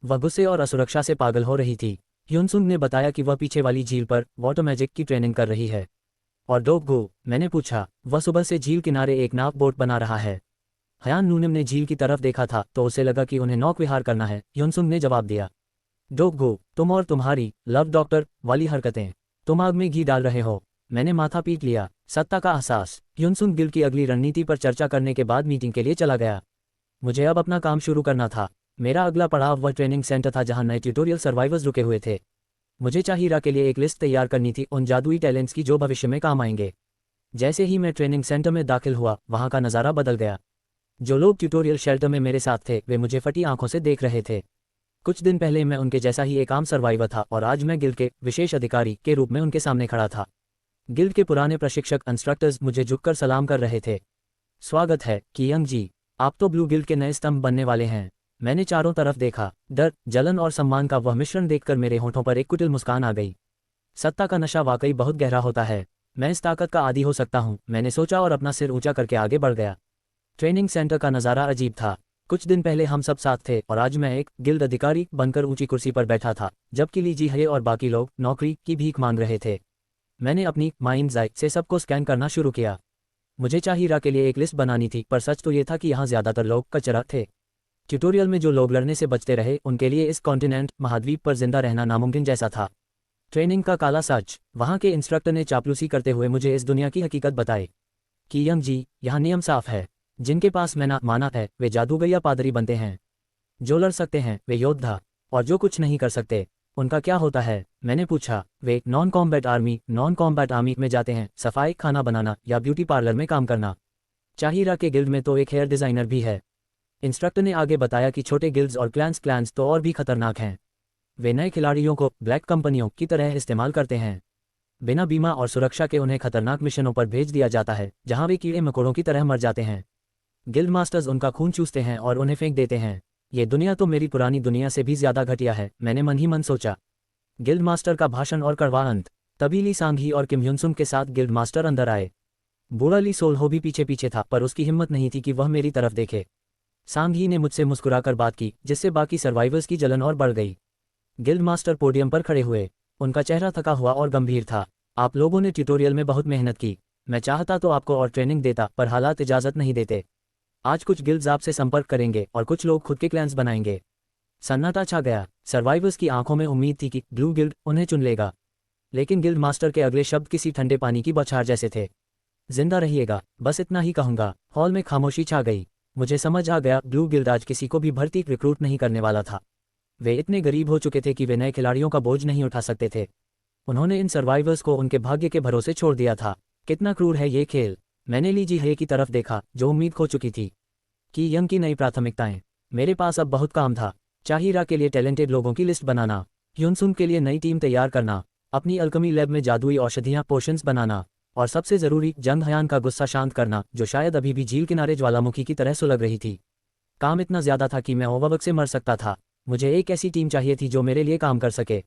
वह गुस्से और असुरक्षा से पागल हो रही थी। ह्युनसुंग ने बताया कि वह पीछे वाली झील पर वाटर मैजिक की ट्रेनिंग कर रही है। और डोगबू, मैंने पूछा, वह सुबह से झील किनारे एक नाव बोट बना रहा है। हयान नूनिम ने झील की तरफ देखा था तो उसे लगा कि उन्हें नौक विहार करना है। ह्युनसुंग ने जवाब दिया, डोगबू, तुम और तुम्हारी लव डॉक्टर वाली हरकतें, तुम आग में घी डाल रहे हो। मैंने माथा पीट लिया। सत्ता का एहसास। ह्युनसुंग गिल्ड की अगली रणनीति पर चर्चा करने के बाद मीटिंग के लिए चला गया। मुझे अब अपना काम शुरू करना था। मेरा अगला पड़ाव वह ट्रेनिंग सेंटर था जहां नए ट्यूटोरियल सर्वाइवर्स रुके हुए थे। मुझे चाहिरा के लिए एक लिस्ट तैयार करनी थी उन जादुई टैलेंट्स की जो भविष्य में काम आएंगे। जैसे ही मैं ट्रेनिंग सेंटर में दाखिल हुआ वहां का नज़ारा बदल गया। जो लोग ट्यूटोरियल शेल्टर में मेरे साथ थे वे मुझे फटी आंखों से देख रहे थे। कुछ दिन पहले मैं उनके जैसा ही एक आम सर्वाइवर था और आज मैं गिल्ड के विशेष अधिकारी के रूप में उनके सामने खड़ा था। गिल्ड के पुराने प्रशिक्षक इंस्ट्रक्टर्स मुझे झुककर सलाम कर रहे थे। स्वागत है कियंग जी, आप तो ब्लू गिल्ड के नए स्तंभ बनने वाले हैं। मैंने चारों तरफ देखा। डर, जलन और सम्मान का वह मिश्रण देखकर मेरे होठों पर एक कुटिल मुस्कान आ गई। सत्ता का नशा वाकई बहुत गहरा होता है। मैं इस ताकत का आदी हो सकता हूँ, मैंने सोचा और अपना सिर ऊंचा करके आगे बढ़ गया। ट्रेनिंग सेंटर का नज़ारा अजीब था। कुछ दिन पहले हम सब साथ थे और आज मैं एक गिल्ड अधिकारी बनकर ऊंची कुर्सी पर बैठा था, जबकि लीजी हये और बाकी लोग नौकरी की भीख मांग रहे थे। मैंने अपनी माइंड्स आई से सबको स्कैन करना शुरू किया। मुझे चाहिरा के लिए एक लिस्ट बनानी थी, पर सच तो ये था कि यहाँ ज़्यादातर लोग कचरा थे। ट्यूटोरियल में जो लोग लड़ने से बचते रहे उनके लिए इस कॉन्टिनेंट महाद्वीप पर जिंदा रहना नामुमकिन जैसा था। ट्रेनिंग का काला सच। वहाँ के इंस्ट्रक्टर ने चापलूसी करते हुए मुझे इस दुनिया की हकीकत बताई। कियंग जी, यहाँ नियम साफ है। जिनके पास मैना मानत है वे जादूगर या पादरी बनते हैं। जो लड़ सकते हैं वे योद्धा, और जो कुछ नहीं कर सकते उनका क्या होता है? मैंने पूछा। वे नॉन कॉम्बैट आर्मी में जाते हैं, सफाई, खाना बनाना या ब्यूटी पार्लर में काम करना। चाहिरा के गिल्ड में तो एक हेयर डिज़ाइनर भी है। इंस्ट्रक्टर ने आगे बताया कि छोटे गिल्ड्स और क्लैंस तो और भी खतरनाक हैं। वे नए खिलाड़ियों को ब्लैक कंपनियों की तरह इस्तेमाल करते हैं। बिना बीमा और सुरक्षा के उन्हें खतरनाक मिशनों पर भेज दिया जाता है जहां वे कीड़े मकोड़ों की तरह मर जाते हैं। गिल्ड मास्टर्स उनका खून चूसते हैं और उन्हें फेंक देते हैं। ये दुनिया तो मेरी पुरानी दुनिया से भी ज्यादा घटिया है, मैंने मन ही मन सोचा। गिल्ड मास्टर का भाषण और कड़वा अंत। तभी ली सांघी और किम ह्युनसुंग के साथ गिल्ड मास्टर अंदर आए। बूढ़ा ली सोल्हो भी पीछे पीछे था, पर उसकी हिम्मत नहीं थी कि वह मेरी तरफ देखे। सांघी ने मुझसे मुस्कुराकर बात की, जिससे बाकी सर्वाइवर्स की जलन और बढ़ गई। गिल्ड मास्टर पोडियम पर खड़े हुए। उनका चेहरा थका हुआ और गंभीर था। आप लोगों ने ट्यूटोरियल में बहुत मेहनत की। मैं चाहता तो आपको और ट्रेनिंग देता, पर हालात इजाज़त नहीं देते। आज कुछ गिल्ड्स आपसे संपर्क करेंगे और कुछ लोग खुद के क्लैंस बनाएंगे। सन्नाटा छा गया। सर्वाइवर्स की आंखों में उम्मीद थी कि ब्लू गिल्ड उन्हें चुन लेगा, लेकिन गिल्ड मास्टर के अगले शब्द किसी ठंडे पानी की बौछार जैसे थे। जिंदा रहिएगा, बस इतना ही कहूंगा। हॉल में खामोशी छा गई। मुझे समझ आ गया, ब्लू गिल्ड आज किसी को भी भर्ती रिक्रूट नहीं करने वाला था। वे इतने गरीब हो चुके थे कि वे नए खिलाड़ियों का बोझ नहीं उठा सकते थे। उन्होंने इन सर्वाइवर्स को उनके भाग्य के भरोसे छोड़ दिया था। कितना क्रूर है ये खेल। मैंने ली जी हे की तरफ देखा, जो उम्मीद खो चुकी थी। कि यंग की नई प्राथमिकताएं। मेरे पास अब बहुत काम था। चाहिरा के लिए टैलेंटेड लोगों की लिस्ट बनाना, ह्युनसुंग के लिए नई टीम तैयार करना, अपनी अल्कमी लैब में जादुई औषधियां पोशंस बनाना, और सबसे जरूरी जंग हयान का गुस्सा शांत करना, जो शायद अभी भी झील किनारे ज्वालामुखी की तरह सुलग रही थी। काम इतना ज्यादा था कि मैं ओवरवर्क से मर सकता था। मुझे एक ऐसी टीम चाहिए थी जो मेरे लिए काम कर सके।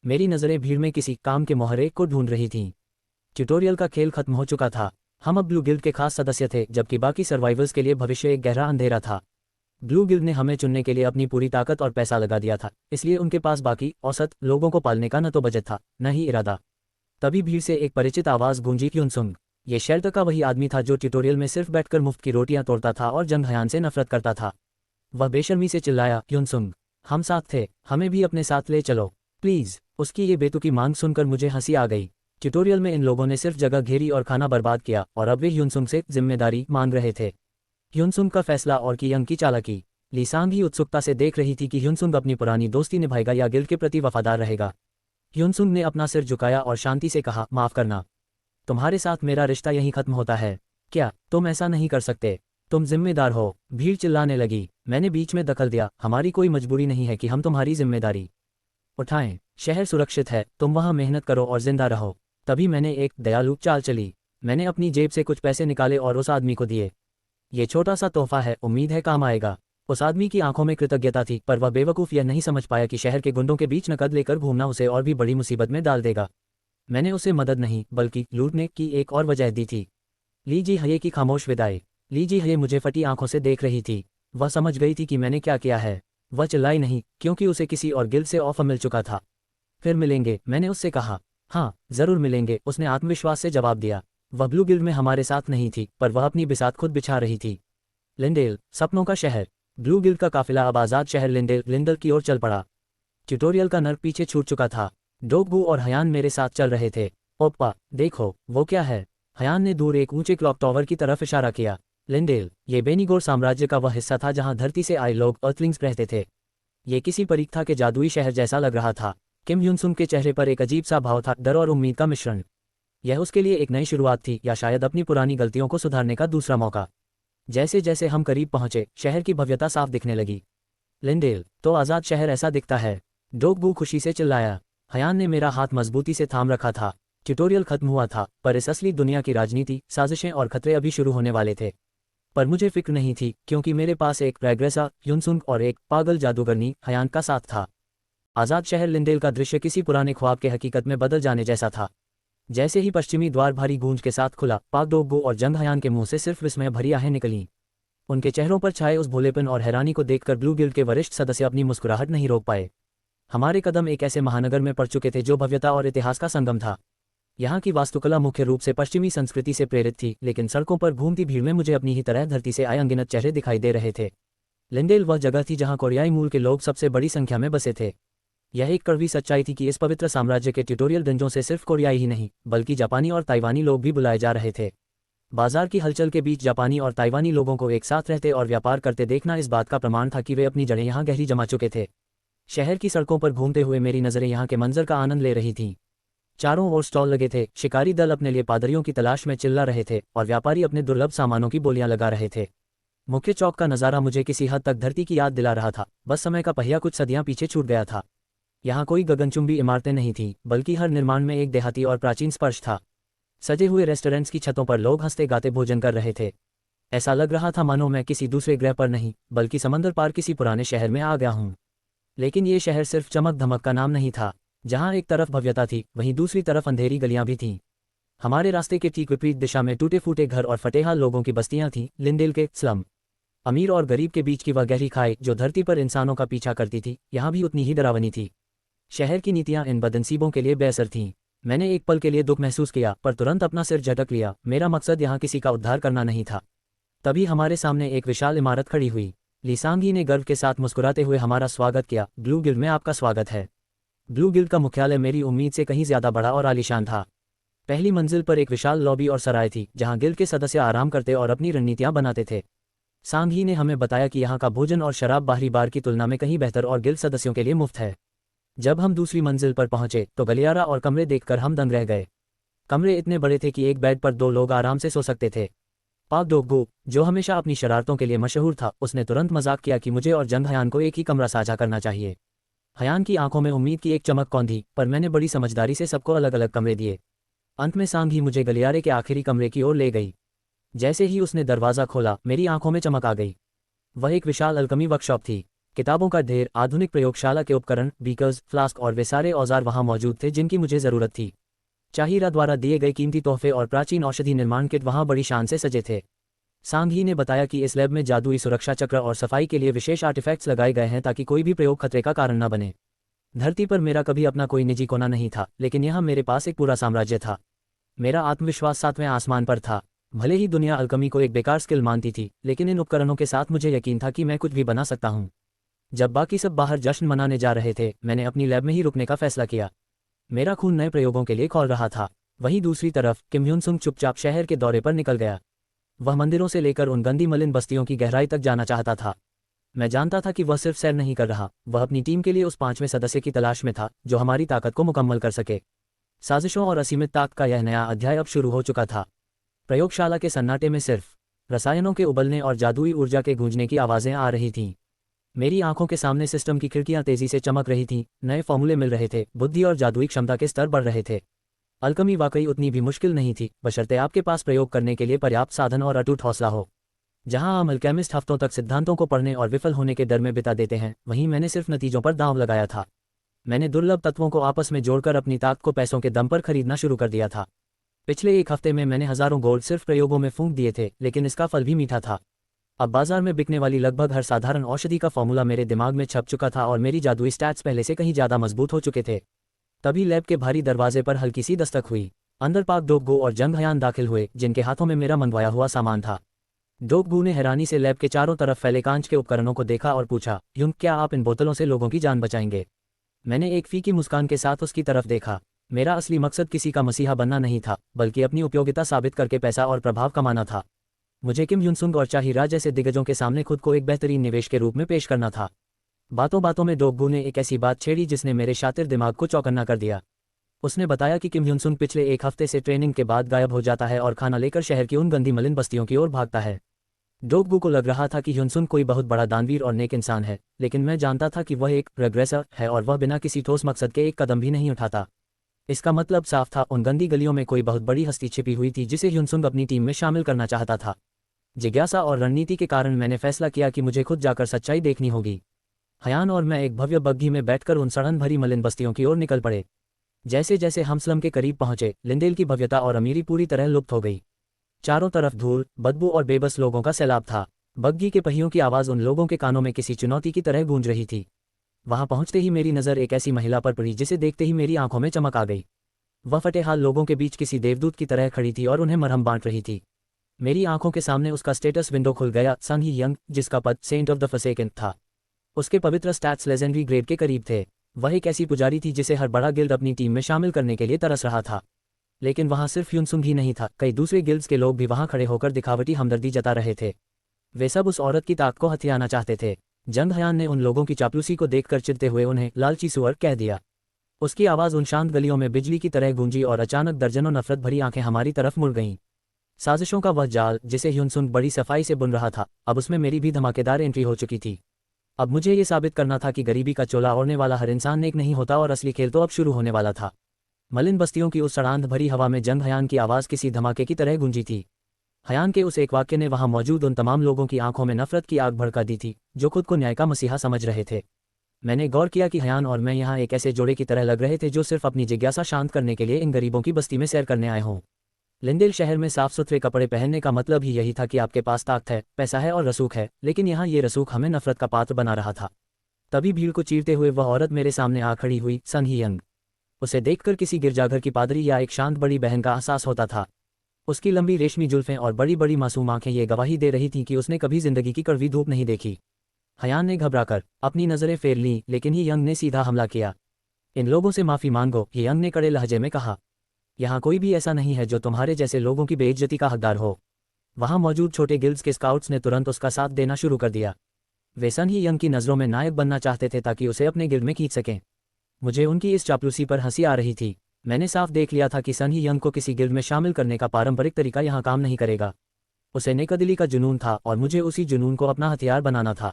मेरी नज़रें भीड़ में किसी काम के मोहरे को ढूंढ रही थीं। ट्यूटोरियल का खेल खत्म हो चुका था। हम अब ब्लू गिल्ड के खास सदस्य थे, जबकि बाकी सर्वाइवर्स के लिए भविष्य एक गहरा अंधेरा था। ब्लू गिल्ड ने हमें चुनने के लिए अपनी पूरी ताकत और पैसा लगा दिया था, इसलिए उनके पास बाकी औसत लोगों को पालने का न तो बजट था न ही इरादा। तभी भीड़ से एक परिचित आवाज़ गूंजी, ह्युनसुंग। ये शेल्टर का वही आदमी था जो ट्यूटोरियल में सिर्फ बैठकर मुफ्त की रोटियां तोड़ता था और जंग हयान से नफरत करता था। वह बेशर्मी से चिल्लाया, ह्युनसुंग, हम साथ थे, हमें भी अपने साथ ले चलो प्लीज़। उसकी ये बेतुकी मांग सुनकर मुझे हंसी आ गई। ट्यूटोरियल में इन लोगों ने सिर्फ जगह घेरी और खाना बर्बाद किया, और अब वे ह्युनसुंग से जिम्मेदारी मांग रहे थे। ह्युनसुंग का फैसला और कियंग की चालाकी। ली सांग ही उत्सुकता से देख रही थी कि ह्युनसुंग अपनी पुरानी दोस्ती निभाएगा या गिल्ड के प्रति वफादार रहेगा। ह्युनसुंग ने अपना सिर झुकाया और शांति से कहा, माफ करना, तुम्हारे साथ मेरा रिश्ता यहीं खत्म होता है। क्या तुम ऐसा नहीं कर सकते? तुम जिम्मेदार हो। भीड़ चिल्लाने लगी। मैंने बीच में दखल दिया, हमारी कोई मजबूरी नहीं है कि हम तुम्हारी जिम्मेदारी उठाएं। शहर सुरक्षित है, तुम वहां मेहनत करो और जिंदा रहो। तभी मैंने एक दयालु चाल चली। मैंने अपनी जेब से कुछ पैसे निकाले और उस आदमी को दिए। ये छोटा सा तोहफा है, उम्मीद है काम आएगा। उस आदमी की आंखों में कृतज्ञता थी, पर वह बेवकूफ़ यह नहीं समझ पाया कि शहर के गुंडों के बीच नकद लेकर घूमना उसे और भी बड़ी मुसीबत में डाल देगा। मैंने उसे मदद नहीं बल्कि लूटने की एक और वजह दी थी। ली जी हये की खामोश विदाई। ली जी हये मुझे फटी आंखों से देख रही थी। वह समझ गई थी कि मैंने क्या किया है। वह चिल्लाई नहीं, क्योंकि उसे किसी और गिल्ड से ऑफर मिल चुका था। फिर मिलेंगे, मैंने उससे कहा। हाँ जरूर मिलेंगे, उसने आत्मविश्वास से जवाब दिया। वह ब्लू गिल्ड में हमारे साथ नहीं थी, पर वह अपनी बिसात खुद बिछा रही थी। लिंडेल, सपनों का शहर। ब्लू गिल्ड का काफिला अब आज़ाद शहर लिंडल की ओर चल पड़ा। ट्यूटोरियल का नर्क पीछे छूट चुका था। डोगबू और हयान मेरे साथ चल रहे थे। ओप्पा देखो, वो क्या है? हयान ने दूर एक ऊंचे क्लॉक टावर की तरफ इशारा किया। लिंडेल, ये बेनीगोर साम्राज्य का वह हिस्सा था जहां धरती से आए लोग अर्थलिंग्स रहते थे। ये किसी परीक्षा के जादुई शहर जैसा लग रहा था। किम ह्युनसुंग के चेहरे पर एक अजीब सा भाव था, डर और उम्मीद का मिश्रण। यह उसके लिए एक नई शुरुआत थी, या शायद अपनी पुरानी गलतियों को सुधारने का दूसरा मौका। जैसे जैसे हम करीब पहुंचे, शहर की भव्यता साफ दिखने लगी। लिंडेल, तो आज़ाद शहर ऐसा दिखता है। डोगबू खुशी से चिल्लाया। हयान ने मेरा हाथ मजबूती से थाम रखा था। ट्यूटोरियल खत्म हुआ था, पर इस असली दुनिया की राजनीति, साजिशें और खतरे अभी शुरू होने वाले थे। पर मुझे फिक्र नहीं थी, क्योंकि मेरे पास एक प्रेग्रेसा ह्युनसुंग और एक पागल जादूगरनी हयान का साथ था। आज़ाद शहर लिंडेल का दृश्य किसी पुराने ख्वाब के हकीकत में बदल जाने जैसा था। जैसे ही पश्चिमी द्वार भारी गूंज के साथ खुला, पाक डोगबू और जंग हयान के मुंह से सिर्फ विस्मय भरी आहें निकलीं। उनके चेहरों पर छाए उस भोलेपन और हैरानी को देखकर ब्लू गिल्ड के वरिष्ठ सदस्य अपनी मुस्कुराहट नहीं रोक पाए। हमारे कदम एक ऐसे महानगर में पड़ चुके थे जो भव्यता और इतिहास का संगम था। यहाँ की वास्तुकला मुख्य रूप से पश्चिमी संस्कृति से प्रेरित थी, लेकिन सड़कों पर घूमती भीड़ में मुझे अपनी ही तरह धरती से आए अनगिनत चेहरे दिखाई दे रहे थे। लिंडेल वह जगह थी जहाँ कोरियाई मूल के लोग सबसे बड़ी संख्या में बसे थे। यह एक कड़वी सच्चाई थी कि इस पवित्र साम्राज्य के ट्यूटोरियल डंजों से सिर्फ कोरियाई ही नहीं, बल्कि जापानी और ताइवानी लोग भी बुलाए जा रहे थे। बाजार की हलचल के बीच जापानी और ताइवानी लोगों को एक साथ रहते और व्यापार करते देखना इस बात का प्रमाण था कि वे अपनी जड़ें यहाँ गहरी जमा चुके थे। शहर की सड़कों पर घूमते हुए मेरी नज़रें यहाँ के मंजर का आनंद ले रही थीं। चारों ओर स्टॉल लगे थे, शिकारी दल अपने लिए पादरियों की तलाश में चिल्ला रहे थे और व्यापारी अपने दुर्लभ सामानों की बोलियां लगा रहे थे। मुख्य चौक का नज़ारा मुझे किसी हद तक धरती की याद दिला रहा था। बस समय का पहिया कुछ सदियां पीछे छूट गया था। यहाँ कोई गगनचुंबी इमारतें नहीं थीं, बल्कि हर निर्माण में एक देहाती और प्राचीन स्पर्श था। सजे हुए रेस्टोरेंट्स की छतों पर लोग हंसते गाते भोजन कर रहे थे। ऐसा लग रहा था मानो मैं किसी दूसरे ग्रह पर नहीं, बल्कि समंदर पार किसी पुराने शहर में आ गया हूँ। लेकिन ये शहर सिर्फ चमक धमक का नाम नहीं था। जहाँ एक तरफ भव्यता थी, वहीं दूसरी तरफ अंधेरी गलियां भी थीं। हमारे रास्ते के ठीक विपरीत दिशा में टूटे फूटे घर और फटेहाल लोगों की बस्तियां थीं, लिंडेल के स्लम। अमीर और गरीब के बीच की वह गहरी खाई जो धरती पर इंसानों का पीछा करती थी, यहाँ भी उतनी ही डरावनी थी। शहर की नीतियाँ इन बदनसीबों के लिए बेअसर थीं। मैंने एक पल के लिए दुख महसूस किया, पर तुरंत अपना सिर झटक लिया। मेरा मकसद यहाँ किसी का उद्धार करना नहीं था। तभी हमारे सामने एक विशाल इमारत खड़ी हुई। लीसांगी ने गर्व के साथ मुस्कुराते हुए हमारा स्वागत किया। ब्लू गिल्ड में आपका स्वागत है। ब्लू गिल्ड का मुख्यालय मेरी उम्मीद से कहीं ज्यादा बड़ा और आलीशान था। पहली मंजिल पर एक विशाल लॉबी और सराय थी, जहां गिल्ड के सदस्य आराम करते और अपनी रणनीतियां बनाते थे। सांघी ने हमें बताया कि यहाँ का भोजन और शराब बाहरी बार की तुलना में कहीं बेहतर और गिल्ड सदस्यों के लिए मुफ्त है। जब हम दूसरी मंजिल पर पहुंचे तो गलियारा और कमरे देखकर हम दंग रह गए। कमरे इतने बड़े थे कि एक बेड पर 2 लोग आराम से सो सकते थे। पाक डोगबू, जो हमेशा अपनी शरारतों के लिए मशहूर था, उसने तुरंत मजाक किया कि मुझे और जंग हयान को एक ही कमरा साझा करना चाहिए। हयान की आंखों में उम्मीद की एक चमक कौंधी, पर मैंने बड़ी समझदारी से सबको अलग अलग कमरे दिए। अंत में सांघी मुझे गलियारे के आखिरी कमरे की ओर ले गई। जैसे ही उसने दरवाज़ा खोला, मेरी आंखों में चमक आ गई। वह एक विशाल अलकमी वर्कशॉप थी। किताबों का ढेर, आधुनिक प्रयोगशाला के उपकरण, बीकर्स, फ्लास्क और वे सारे औजार वहां मौजूद थे जिनकी मुझे ज़रूरत थी। चाहिरा द्वारा दिए गए कीमती तोहफे और प्राचीन औषधि निर्माण किट वहां बड़ी शान से सजे थे। सांघी ने बताया कि इस लैब में जादुई सुरक्षा चक्र और सफाई के लिए विशेष आर्टिफैक्ट्स लगाए गए हैं ताकि कोई भी प्रयोग खतरे का कारण न बने। धरती पर मेरा कभी अपना कोई निजी कोना नहीं था, लेकिन यहाँ मेरे पास एक पूरा साम्राज्य था। मेरा आत्मविश्वास 7वें आसमान पर था। भले ही दुनिया अलकमी को एक बेकार स्किल मानती थी, लेकिन इन उपकरणों के साथ मुझे यकीन था कि मैं कुछ भी बना सकता हूँ। जब बाकी सब बाहर जश्न मनाने जा रहे थे, मैंने अपनी लैब में ही रुकने का फैसला किया। मेरा खून नए प्रयोगों के लिए खौल रहा था। वहीं दूसरी तरफ किम ह्युनसुंग चुपचाप शहर के दौरे पर निकल गया। वह मंदिरों से लेकर उन गंदी मलिन बस्तियों की गहराई तक जाना चाहता था। मैं जानता था कि वह सिर्फ सैर नहीं कर रहा, वह अपनी टीम के लिए उस 5वें सदस्य की तलाश में था जो हमारी ताकत को मुकम्मल कर सके। साजिशों और असीमित ताकत का यह नया अध्याय अब शुरू हो चुका था। प्रयोगशाला के सन्नाटे में सिर्फ रसायनों के उबलने और जादुई ऊर्जा के गूंजने की आवाज़ें आ रही थीं। मेरी आंखों के सामने सिस्टम की खिड़कियां तेजी से चमक रही थीं, नए फॉर्मूले मिल रहे थे, बुद्धि और जादुई क्षमता के स्तर बढ़ रहे थे। अल्कमी वाकई उतनी भी मुश्किल नहीं थी, बशर्ते आपके पास प्रयोग करने के लिए पर्याप्त साधन और अटूट हौसला हो। जहां आम अल्केमिस्ट हफ्तों तक सिद्धांतों को पढ़ने और विफल होने के डर में बिता देते हैं, वहीं मैंने सिर्फ नतीजों पर दांव लगाया था। मैंने दुर्लभ तत्वों को आपस में जोड़कर अपनी ताकत को पैसों के दम पर खरीदना शुरू कर दिया था। पिछले एक हफ्ते में मैंने हजारों गोल्ड सिर्फ प्रयोगों में फूंक दिए थे, लेकिन इसका फल भी मीठा था। अब बाजार में बिकने वाली लगभग हर साधारण औषधि का फॉर्मूला मेरे दिमाग में छप चुका था और मेरी जादुई स्टैट्स पहले से कहीं ज़्यादा मजबूत हो चुके थे। तभी लैब के भारी दरवाजे पर हल्की सी दस्तक हुई। अंदर पाक डोकगू और जंग हयान दाखिल हुए, जिनके हाथों में मेरा मंगवाया हुआ सामान था। डोकगू ने हैरानी से लैब के चारों तरफ फैले कांच के उपकरणों को देखा और पूछा, युंग, क्या आप इन बोतलों से लोगों की जान बचाएंगे? मैंने एक फीकी मुस्कान के साथ उसकी तरफ देखा। मेरा असली मकसद किसी का मसीहा बनना नहीं था, बल्कि अपनी उपयोगिता साबित करके पैसा और प्रभाव कमाना था। मुझे किम युनसुंग और चाहिरा जैसे दिग्गजों के सामने खुद को एक बेहतरीन निवेश के रूप में पेश करना था। बातों बातों में डोकगू ने एक ऐसी बात छेड़ी जिसने मेरे शातिर दिमाग को चौकन्ना कर दिया। उसने बताया कि किम युनसुंग पिछले एक हफ्ते से ट्रेनिंग के बाद गायब हो जाता है और खाना लेकर शहर की उन गंदी मलिन बस्तियों की ओर भागता है। डोकगू को लग रहा था कि युनसुंग कोई बहुत बड़ा दानवीर और नेक इंसान है, लेकिन मैं जानता था कि वह एक रेग्रेसर है और वह बिना किसी ठोस मकसद के एक कदम भी नहीं उठाता। इसका मतलब साफ था, उन गंदी गलियों में कोई बहुत बड़ी हस्ती छिपी हुई थी जिसे युनसुंग अपनी टीम में शामिल करना चाहता था। जिज्ञासा और रणनीति के कारण मैंने फैसला किया कि मुझे खुद जाकर सच्चाई देखनी होगी। हयान और मैं एक भव्य बग्घी में बैठकर उन सड़न भरी मलिन बस्तियों की ओर निकल पड़े। जैसे जैसे हम स्लम के करीब पहुंचे, लिंडेल की भव्यता और अमीरी पूरी तरह लुप्त हो गई। चारों तरफ धूल, बदबू और बेबस लोगों का सैलाब था। बग्घी के पहियों की आवाज़ उन लोगों के कानों में किसी चुनौती की तरह गूंज रही थी। वहां पहुंचते ही मेरी नज़र एक ऐसी महिला पर पड़ी जिसे देखते ही मेरी आंखों में चमक आ गई। वह फटेहाल लोगों के बीच किसी देवदूत की तरह खड़ी थी और उन्हें मरहम बांट रही थी। मेरी आंखों के सामने उसका स्टेटस विंडो खुल गया। सन ही यंग, जिसका पद सेंट ऑफ द फॉरसेकन था, उसके पवित्र स्टैट्स लेजेंडरी ग्रेड के करीब थे। वह एक ऐसी पुजारी थी जिसे हर बड़ा गिल्ड अपनी टीम में शामिल करने के लिए तरस रहा था। लेकिन वहां सिर्फ युनसुंग ही नहीं था, कई दूसरे गिल्ड्स के लोग भी वहां खड़े होकर दिखावटी हमदर्दी जता रहे थे। वे सब उस औरत की ताकत को हथियाना चाहते थे। जंग हयान ने उन लोगों की चापलूसी को देखकर चिढ़ते हुए उन्हें लालची सुअर कह दिया। उसकी आवाज़ उन शांत गलियों में बिजली की तरह गूंजी और अचानक दर्जनों नफरत भरी आंखें हमारी तरफ मुड़ गईं। साजिशों का वह जाल जिसे युनसुंग बड़ी सफाई से बुन रहा था, अब उसमें मेरी भी धमाकेदार एंट्री हो चुकी थी। अब मुझे ये साबित करना था कि गरीबी का चोला ओढ़ने वाला हर इंसान नेक नहीं होता और असली खेल तो अब शुरू होने वाला था। मलिन बस्तियों की उस सड़ांध भरी हवा में जंग हयान की आवाज़ किसी धमाके की तरह गूंजी थी। हयान के उस एक वाक्य ने वहां मौजूद उन तमाम लोगों की आंखों में नफरत की आग भड़का दी थी जो खुद को न्याय का मसीहा समझ रहे थे। मैंने गौर किया कि हयान और मैं यहाँ एक ऐसे जोड़े की तरह लग रहे थे जो सिर्फ अपनी जिज्ञासा शांत करने के लिए इन गरीबों की बस्ती में सैर करने आए हों। लिंडेल शहर में साफ सुथरे कपड़े पहनने का मतलब ही यही था कि आपके पास ताकत है, पैसा है और रसूख है, लेकिन यहाँ ये रसूख हमें नफरत का पात्र बना रहा था। तभी भीड़ को चीरते हुए वह औरत मेरे सामने आ खड़ी हुई, सन ही यंग। उसे देखकर किसी गिरजाघर की पादरी या एक शांत बड़ी बहन का एहसास होता था। उसकी लंबी रेशमी जुल्फें और बड़ी बड़ी मासूम आंखें ये गवाही दे रही थीं कि उसने कभी जिंदगी की कड़वी धूप नहीं देखी। हयान ने घबराकर अपनी नज़रें फेर लीं, लेकिन ही यंग ने सीधा हमला किया। इन लोगों से माफ़ी मांगो, ये यंग ने कड़े लहजे में कहा। यहाँ कोई भी ऐसा नहीं है जो तुम्हारे जैसे लोगों की बेइज्जती का हकदार हो। वहाँ मौजूद छोटे गिल्ड्स के स्काउट्स ने तुरंत उसका साथ देना शुरू कर दिया। वे सन ही यंग की नज़रों में नायक बनना चाहते थे ताकि उसे अपने गिल्ड में खींच सकें। मुझे उनकी इस चापलूसी पर हंसी आ रही थी। मैंने साफ देख लिया था कि सन ही यंग को किसी गिल्ड में शामिल करने का पारंपरिक तरीका यहाँ काम नहीं करेगा। उसे नेकदिली का जुनून था और मुझे उसी जुनून को अपना हथियार बनाना था।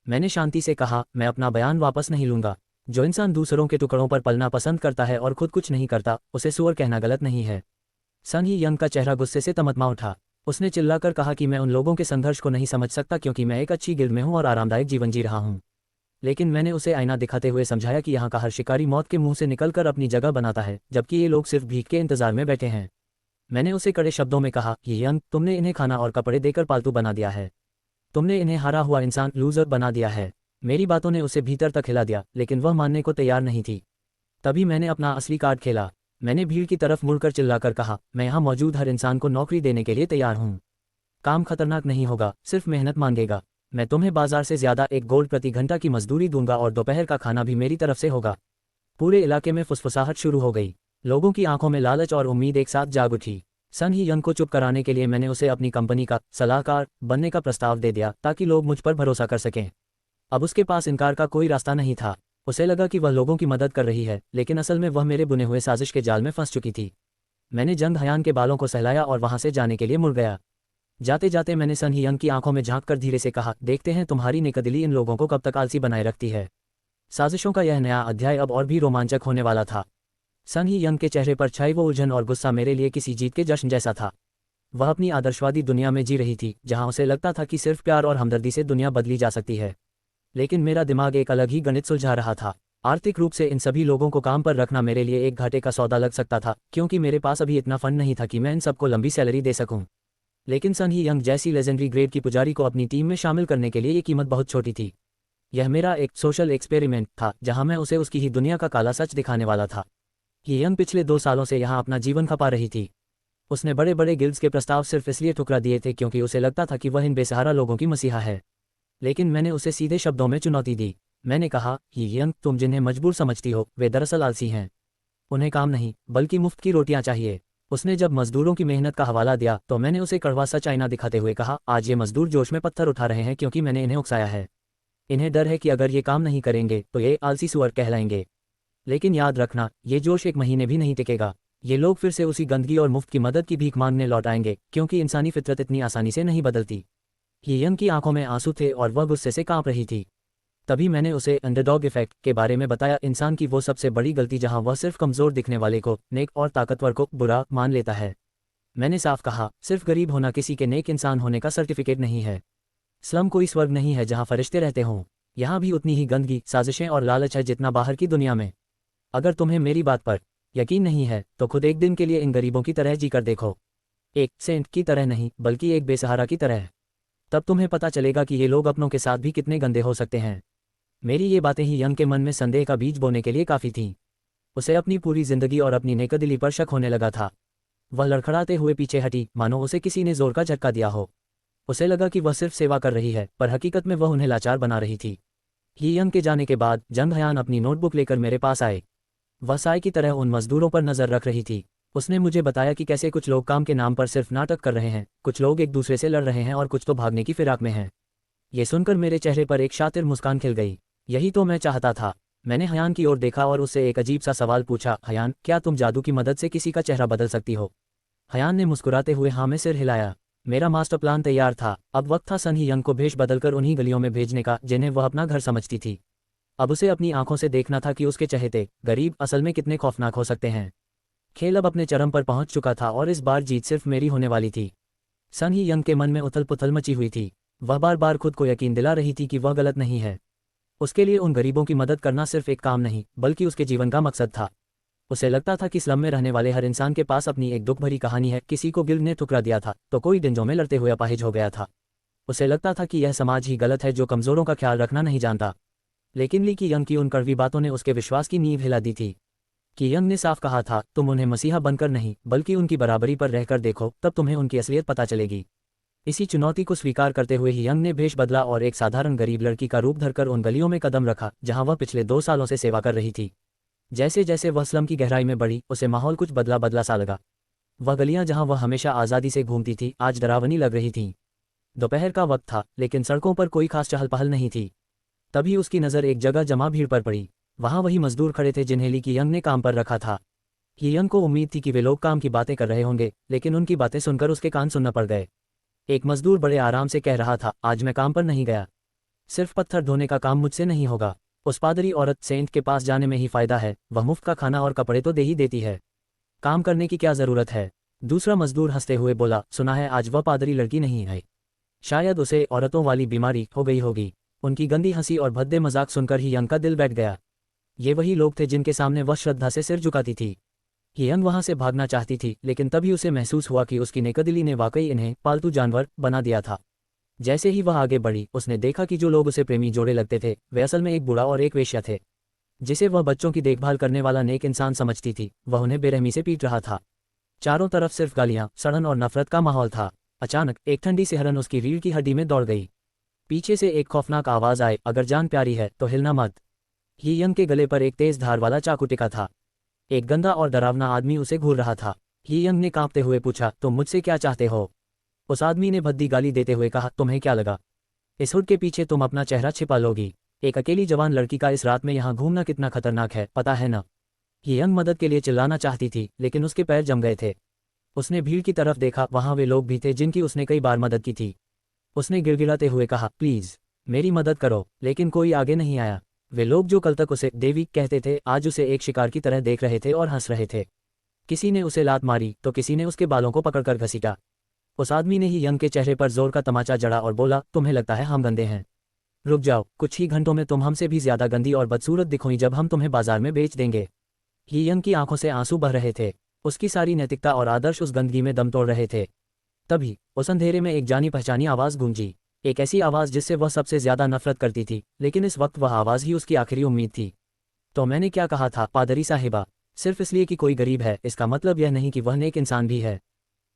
मैंने शांति से कहा, मैं अपना बयान वापस नहीं लूंगा। जो इंसान दूसरों के टुकड़ों पर पलना पसंद करता है और खुद कुछ नहीं करता, उसे सुअर कहना गलत नहीं है। सन ही यंग का चेहरा गुस्से से तमतमा उठा। उसने चिल्लाकर कहा कि मैं उन लोगों के संघर्ष को नहीं समझ सकता क्योंकि मैं एक अच्छी गिल्ड में हूं और आरामदायक जीवन जी रहा हूं। लेकिन मैंने उसे आईना दिखाते हुए समझाया कि यहाँ का हर शिकारी मौत के मुंह से निकलकर अपनी जगह बनाता है, जबकि ये लोग सिर्फ भीख के इंतजार में बैठे हैं। मैंने उसे कड़े शब्दों में कहा, ये यंग, तुमने इन्हें खाना और कपड़े देकर पालतू बना दिया है। तुमने इन्हें हारा हुआ इंसान, लूजर बना दिया है। मेरी बातों ने उसे भीतर तक हिला दिया, लेकिन वह मानने को तैयार नहीं थी। तभी मैंने अपना असली कार्ड खेला। मैंने भीड़ की तरफ मुड़कर चिल्लाकर कहा, मैं यहाँ मौजूद हर इंसान को नौकरी देने के लिए तैयार हूँ। काम खतरनाक नहीं होगा, सिर्फ मेहनत मांगेगा। मैं तुम्हें बाजार से ज्यादा 1 गोल्ड प्रति घंटा की मजदूरी दूंगा और दोपहर का खाना भी मेरी तरफ से होगा। पूरे इलाके में फुसफुसाहट शुरू हो गई। लोगों की आंखों में लालच और उम्मीद एक साथ जाग उठी। सन ही यंग को चुप कराने के लिए मैंने उसे अपनी कंपनी का सलाहकार बनने का प्रस्ताव दे दिया ताकि लोग मुझ पर भरोसा कर सकें। अब उसके पास इनकार का कोई रास्ता नहीं था। उसे लगा कि वह लोगों की मदद कर रही है, लेकिन असल में वह मेरे बुने हुए साजिश के जाल में फंस चुकी थी। मैंने जंग हयान के बालों को सहलाया और वहां से जाने के लिए मुड़ गया। जाते जाते मैंने सन ही यंग की आंखों में झांककर धीरे से कहा, देखते हैं तुम्हारी नेकदिली इन लोगों को कब तक आलसी बनाए रखती है। साजिशों का यह नया अध्याय अब और भी रोमांचक होने वाला था। सन ही यंग के चेहरे पर छाई वो उलझन और गुस्सा मेरे लिए किसी जीत के जश्न जैसा था। वह अपनी आदर्शवादी दुनिया में जी रही थी, जहां उसे लगता था कि सिर्फ प्यार और हमदर्दी से दुनिया बदली जा सकती है। लेकिन मेरा दिमाग एक अलग ही गणित सुलझा रहा था। आर्थिक रूप से इन सभी लोगों को काम पर रखना मेरे लिए एक घाटे का सौदा लग सकता था, क्योंकि मेरे पास अभी इतना फंड नहीं था कि मैं इन सबको लंबी सैलरी दे सकूं। लेकिन सन ही यंग जैसी लेजेंडरी ग्रेड की पुजारी को अपनी टीम में शामिल करने के लिए ये कीमत बहुत छोटी थी। यह मेरा एक सोशल एक्सपेरिमेंट था, जहां मैं उसे उसकी ही दुनिया का काला सच दिखाने वाला था। ये यंग पिछले 2 सालों से यहाँ अपना जीवन खपा रही थी। उसने बड़े बड़े गिल्ड्स के प्रस्ताव सिर्फ इसलिए ठुकरा दिए थे क्योंकि उसे लगता था कि वह इन बेसहारा लोगों की मसीहा है। लेकिन मैंने उसे सीधे शब्दों में चुनौती दी। मैंने कहा, ये यंग, तुम जिन्हें मजबूर समझती हो वे दरअसल आलसी हैं। उन्हें काम नहीं बल्कि मुफ्त की रोटियां चाहिए। उसने जब मजदूरों की मेहनत का हवाला दिया तो मैंने उसे कड़वा सच आईना दिखाते हुए कहा, आज ये मजदूर जोश में पत्थर उठा रहे हैं क्योंकि मैंने इन्हें उकसाया है। इन्हें डर है कि अगर ये काम नहीं करेंगे तो ये आलसी सुअर कहलाएंगे। लेकिन याद रखना, ये जोश 1 महीने भी नहीं टिकेगा। ये लोग फिर से उसी गंदगी और मुफ्त की मदद की भीख मांगने लौट आएंगे, क्योंकि इंसानी फितरत इतनी आसानी से नहीं बदलती। ये यंग की आंखों में आंसू थे और वह गुस्से से कांप रही थी। तभी मैंने उसे अंडरडॉग इफेक्ट के बारे में बताया, इंसान की वो सबसे बड़ी गलती जहां वह सिर्फ कमजोर दिखने वाले को, नेक और ताकतवर को बुरा मान लेता है। मैंने साफ कहा, सिर्फ गरीब होना किसी के नेक इंसान होने का सर्टिफिकेट नहीं है। स्लम कोई स्वर्ग नहीं है जहां फरिश्ते रहते हों। यहाँ भी उतनी ही गंदगी, साजिशें और लालच है जितना बाहर की दुनिया में। अगर तुम्हें मेरी बात पर यकीन नहीं है तो खुद एक दिन के लिए इन गरीबों की तरह जी कर देखो। एक सेंट की तरह नहीं, बल्कि एक बेसहारा की तरह। तब तुम्हें पता चलेगा कि ये लोग अपनों के साथ भी कितने गंदे हो सकते हैं। मेरी ये बातें ही यंग के मन में संदेह का बीज बोने के लिए काफ़ी थीं। उसे अपनी पूरी जिंदगी और अपनी नेकदिली पर शक होने लगा था। वह लड़खड़ाते हुए पीछे हटी, मानो उसे किसी ने जोर का झटका दिया हो। उसे लगा कि वह सिर्फ सेवा कर रही है, पर हकीकत में वह उन्हें लाचार बना रही थी। ही यंग के जाने के बाद जंग हयान अपनी नोटबुक लेकर मेरे पास आए। वह साय की तरह उन मजदूरों पर नजर रख रही थी। उसने मुझे बताया कि कैसे कुछ लोग काम के नाम पर सिर्फ नाटक कर रहे हैं, कुछ लोग एक दूसरे से लड़ रहे हैं और कुछ तो भागने की फिराक में हैं। ये सुनकर मेरे चेहरे पर एक शातिर मुस्कान खिल गई। यही तो मैं चाहता था। मैंने हयान की ओर देखा और उससे एक अजीब सा सवाल पूछा, हयान, क्या तुम जादू की मदद से किसी का चेहरा बदल सकती हो? हयान ने मुस्कुराते हुए हाँ में सिर हिलाया। मेरा मास्टर प्लान तैयार था। अब वक्त था सन ही यंग को भेष बदलकर उन्हीं गलियों में भेजने का जिन्हें वह अपना घर समझती थी। अब उसे अपनी आंखों से देखना था कि उसके चहेते गरीब असल में कितने खौफनाक हो सकते हैं। खेल अब अपने चरम पर पहुंच चुका था और इस बार जीत सिर्फ मेरी होने वाली थी। सन ही यंग के मन में उथल पुथल मची हुई थी। वह बार बार खुद को यकीन दिला रही थी कि वह गलत नहीं है। उसके लिए उन गरीबों की मदद करना सिर्फ एक काम नहीं, बल्कि उसके जीवन का मकसद था। उसे लगता था कि स्लम में रहने वाले हर इंसान के पास अपनी एक दुख भरी कहानी है। किसी को गिल्ड ने ठुकरा दिया था तो कोई डिंजों में लड़ते हुए अपाहिज हो गया था। उसे लगता था कि यह समाज ही गलत है जो कमजोरों का ख्याल रखना नहीं जानता। लेकिन ली की यंग की उन कड़वी बातों ने उसके विश्वास की नींव हिला दी थी। कि यंग ने साफ कहा था, तुम उन्हें मसीहा बनकर नहीं बल्कि उनकी बराबरी पर रहकर देखो, तब तुम्हें उनकी असलियत पता चलेगी। इसी चुनौती को स्वीकार करते हुए ही यंग ने भेष बदला और एक साधारण गरीब लड़की का रूप धरकर उन गलियों में कदम रखा जहां वह पिछले 2 सालों से सेवा कर रही थी। जैसे जैसे वह स्लम की गहराई में बढ़ी, उसे माहौल कुछ बदला बदला सा लगा। वह गलियां जहां वह हमेशा आज़ादी से घूमती थी आज डरावनी लग रही थीं। दोपहर का वक्त था, लेकिन सड़कों पर कोई खास चहल पहल नहीं थी। तभी उसकी नज़र एक जगह जमा भीड़ पर पड़ी। वहां वही मजदूर खड़े थे जिन्हें ली की यंग ने काम पर रखा था। ही यंग को उम्मीद थी कि वे लोग काम की बातें कर रहे होंगे, लेकिन उनकी बातें सुनकर उसके कान सुनना पड़ गए। एक मजदूर बड़े आराम से कह रहा था, आज मैं काम पर नहीं गया। सिर्फ पत्थर धोने का काम मुझसे नहीं होगा। उस पादरी औरत सेंट के पास जाने में ही फायदा है, वह मुफ्त का खाना और कपड़े तो दे ही देती है, काम करने की क्या जरूरत है। दूसरा मजदूर हंसते हुए बोला, सुना है आज वह पादरी लड़की नहीं है, शायद उसे औरतों वाली बीमारी हो गई होगी। उनकी गंदी हंसी और भद्दे मजाक सुनकर ही यंग का दिल बैठ गया। ये वही लोग थे जिनके सामने वह श्रद्धा से सिर झुकाती थी। यंग वहां से भागना चाहती थी, लेकिन तभी उसे महसूस हुआ कि उसकी नेकदिली ने वाकई इन्हें पालतू जानवर बना दिया था। जैसे ही वह आगे बढ़ी, उसने देखा कि जो लोग उसे प्रेमी जोड़े लगते थे वे असल में एक बूढ़ा और एक वेश्या थे। जिसे वह बच्चों की देखभाल करने वाला नेक इंसान समझती थी, वह उन्हें बेरहमी से पीट रहा था। चारों तरफ सिर्फ गालियां, सड़न और नफरत का माहौल था। अचानक एक ठंडी सिहरन उसकी रीढ़ की हड्डी में दौड़ गई। पीछे से एक खौफनाक आवाज आए, अगर जान प्यारी है तो हिलना मत। ही यंग के गले पर एक तेज धार वाला चाकू टिका था। एक गंदा और डरावना आदमी उसे घूर रहा था। ही यंग ने कांपते हुए पूछा, तुम मुझसे क्या चाहते हो? उस आदमी ने भद्दी गाली देते हुए कहा, तुम्हें क्या लगा इस हुड के पीछे तुम अपना चेहरा छिपा लोगी। एक अकेली जवान लड़की का इस रात में यहाँ घूमना कितना खतरनाक है, पता है ना। ये यंग मदद के लिए चिल्लाना चाहती थी, लेकिन उसके पैर जम गए थे। उसने भीड़ की तरफ देखा, वहाँ वे लोग भी थे जिनकी उसने कई बार मदद की थी। उसने गिड़गिड़ाते हुए कहा, प्लीज मेरी मदद करो, लेकिन कोई आगे नहीं आया। वे लोग जो कल तक उसे देवी कहते थे, आज उसे एक शिकार की तरह देख रहे थे और हंस रहे थे। किसी ने उसे लात मारी तो किसी ने उसके बालों को पकड़कर घसीटा। उस आदमी ने ही यंग के चेहरे पर जोर का तमाचा जड़ा और बोला, तुम्हें लगता है हम गंदे हैं? रुक जाओ, कुछ ही घंटों में तुम हमसे भी ज्यादा गंदी और बदसूरत दिखोगी जब हम तुम्हें बाजार में बेच देंगे। ही यंग की आंखों से आंसू बह रहे थे। उसकी सारी नैतिकता और आदर्श उस गंदगी में दम तोड़ रहे थे। तभी उस अंधेरे में एक जानी पहचानी आवाज़ गूंजी, एक ऐसी आवाज़ जिससे वह सबसे ज्यादा नफरत करती थी, लेकिन इस वक्त वह आवाज़ ही उसकी आखिरी उम्मीद थी। तो मैंने क्या कहा था पादरी साहिबा, सिर्फ इसलिए कि कोई गरीब है इसका मतलब यह नहीं कि वह नेक इंसान भी है।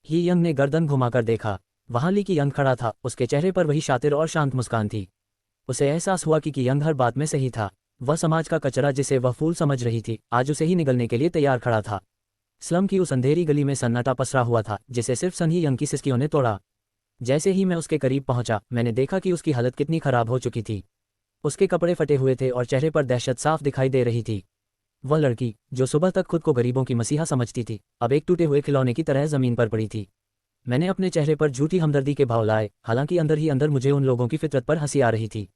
ही यंग ने गर्दन घुमाकर देखा, वहां ली की यंग खड़ा था। उसके चेहरे पर वही शातिर और शांत मुस्कान थी। उसे एहसास हुआ कि यंग हर बात में सही था। वह समाज का कचरा जिसे वह फूल समझ रही थी, आज उसे ही निगलने के लिए तैयार खड़ा था। स्लम की उस अंधेरी गली में सन्नाटा पसरा हुआ था, जिसे सिर्फ सन ही यंग की सिसकियों ने तोड़ा। जैसे ही मैं उसके करीब पहुंचा, मैंने देखा कि उसकी हालत कितनी खराब हो चुकी थी। उसके कपड़े फटे हुए थे और चेहरे पर दहशत साफ दिखाई दे रही थी। वह लड़की जो सुबह तक खुद को गरीबों की मसीहा समझती थी, अब एक टूटे हुए खिलौने की तरह जमीन पर पड़ी थी। मैंने अपने चेहरे पर झूठी हमदर्दी के भाव लाए, हालांकि अंदर ही अंदर मुझे उन लोगों की फितरत पर हंसी आ रही थी।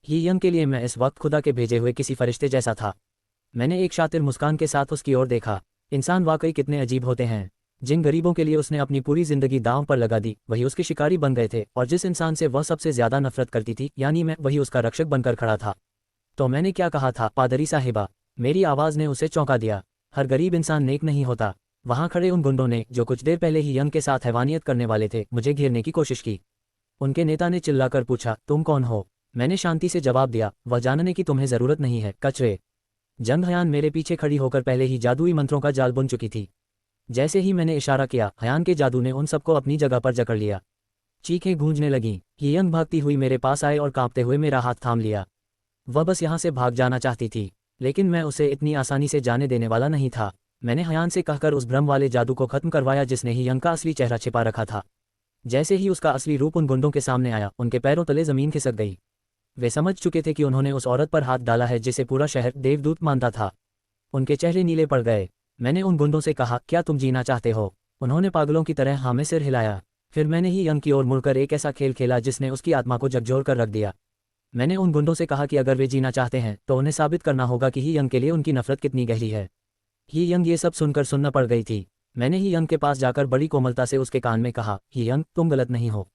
ही यंग के लिए मैं इस वक्त खुदा के भेजे हुए किसी फरिश्ते जैसा था। मैंने एक शातिर मुस्कान के साथ उसकी ओर देखा। इंसान वाकई कितने अजीब होते हैं। जिन गरीबों के लिए उसने अपनी पूरी जिंदगी दांव पर लगा दी, वही उसके शिकारी बन गए थे, और जिस इंसान से वह सबसे ज्यादा नफरत करती थी, यानी मैं, वही उसका रक्षक बनकर खड़ा था। तो मैंने क्या कहा था पादरी साहिबा? मेरी आवाज़ ने उसे चौंका दिया। हर गरीब इंसान नेक नहीं होता। वहां खड़े उन गुंडों ने, जो कुछ देर पहले ही यंग के साथ हैवानियत करने वाले थे, मुझे घेरने की कोशिश की। उनके नेता ने चिल्लाकर पूछा, तुम कौन हो? मैंने शांति से जवाब दिया, वह जानने की तुम्हें जरूरत नहीं है, कचरे। जंग हयान मेरे पीछे खड़ी होकर पहले ही जादुई मंत्रों का जाल बुन चुकी थी। जैसे ही मैंने इशारा किया, हयान के जादू ने उन सबको अपनी जगह पर जकड़ लिया। चीखें गूंजने लगीं। यंग भागती हुई मेरे पास आए और कांपते हुए मेरा हाथ थाम लिया। वह बस यहाँ से भाग जाना चाहती थी, लेकिन मैं उसे इतनी आसानी से जाने देने वाला नहीं था। मैंने हयान से कहकर उस भ्रम वाले जादू को खत्म करवाया जिसने ही यंग का असली चेहरा छिपा रखा था। जैसे ही उसका असली रूप उन गुंडों के सामने आया, उनके पैरों तले जमीन खिसक गई। वे समझ चुके थे कि उन्होंने उस औरत पर हाथ डाला है जिसे पूरा शहर देवदूत मानता था। उनके चेहरे नीले पड़ गए। मैंने उन गुंडों से कहा, क्या तुम जीना चाहते हो? उन्होंने पागलों की तरह हाँ में सिर हिलाया। फिर मैंने ही यंग की ओर मुड़कर एक ऐसा खेल खेला जिसने उसकी आत्मा को झकझोर कर रख दिया। मैंने उन गुंडों से कहा कि अगर वे जीना चाहते हैं तो उन्हें साबित करना होगा कि ही यंग के लिए उनकी नफरत कितनी गहरी है। ही यंग ये सब सुनकर सुनना पड़ गई थी। मैंने ही यंग के पास जाकर बड़ी कोमलता से उसके कान में कहा, ही यंग, तुम गलत नहीं हो,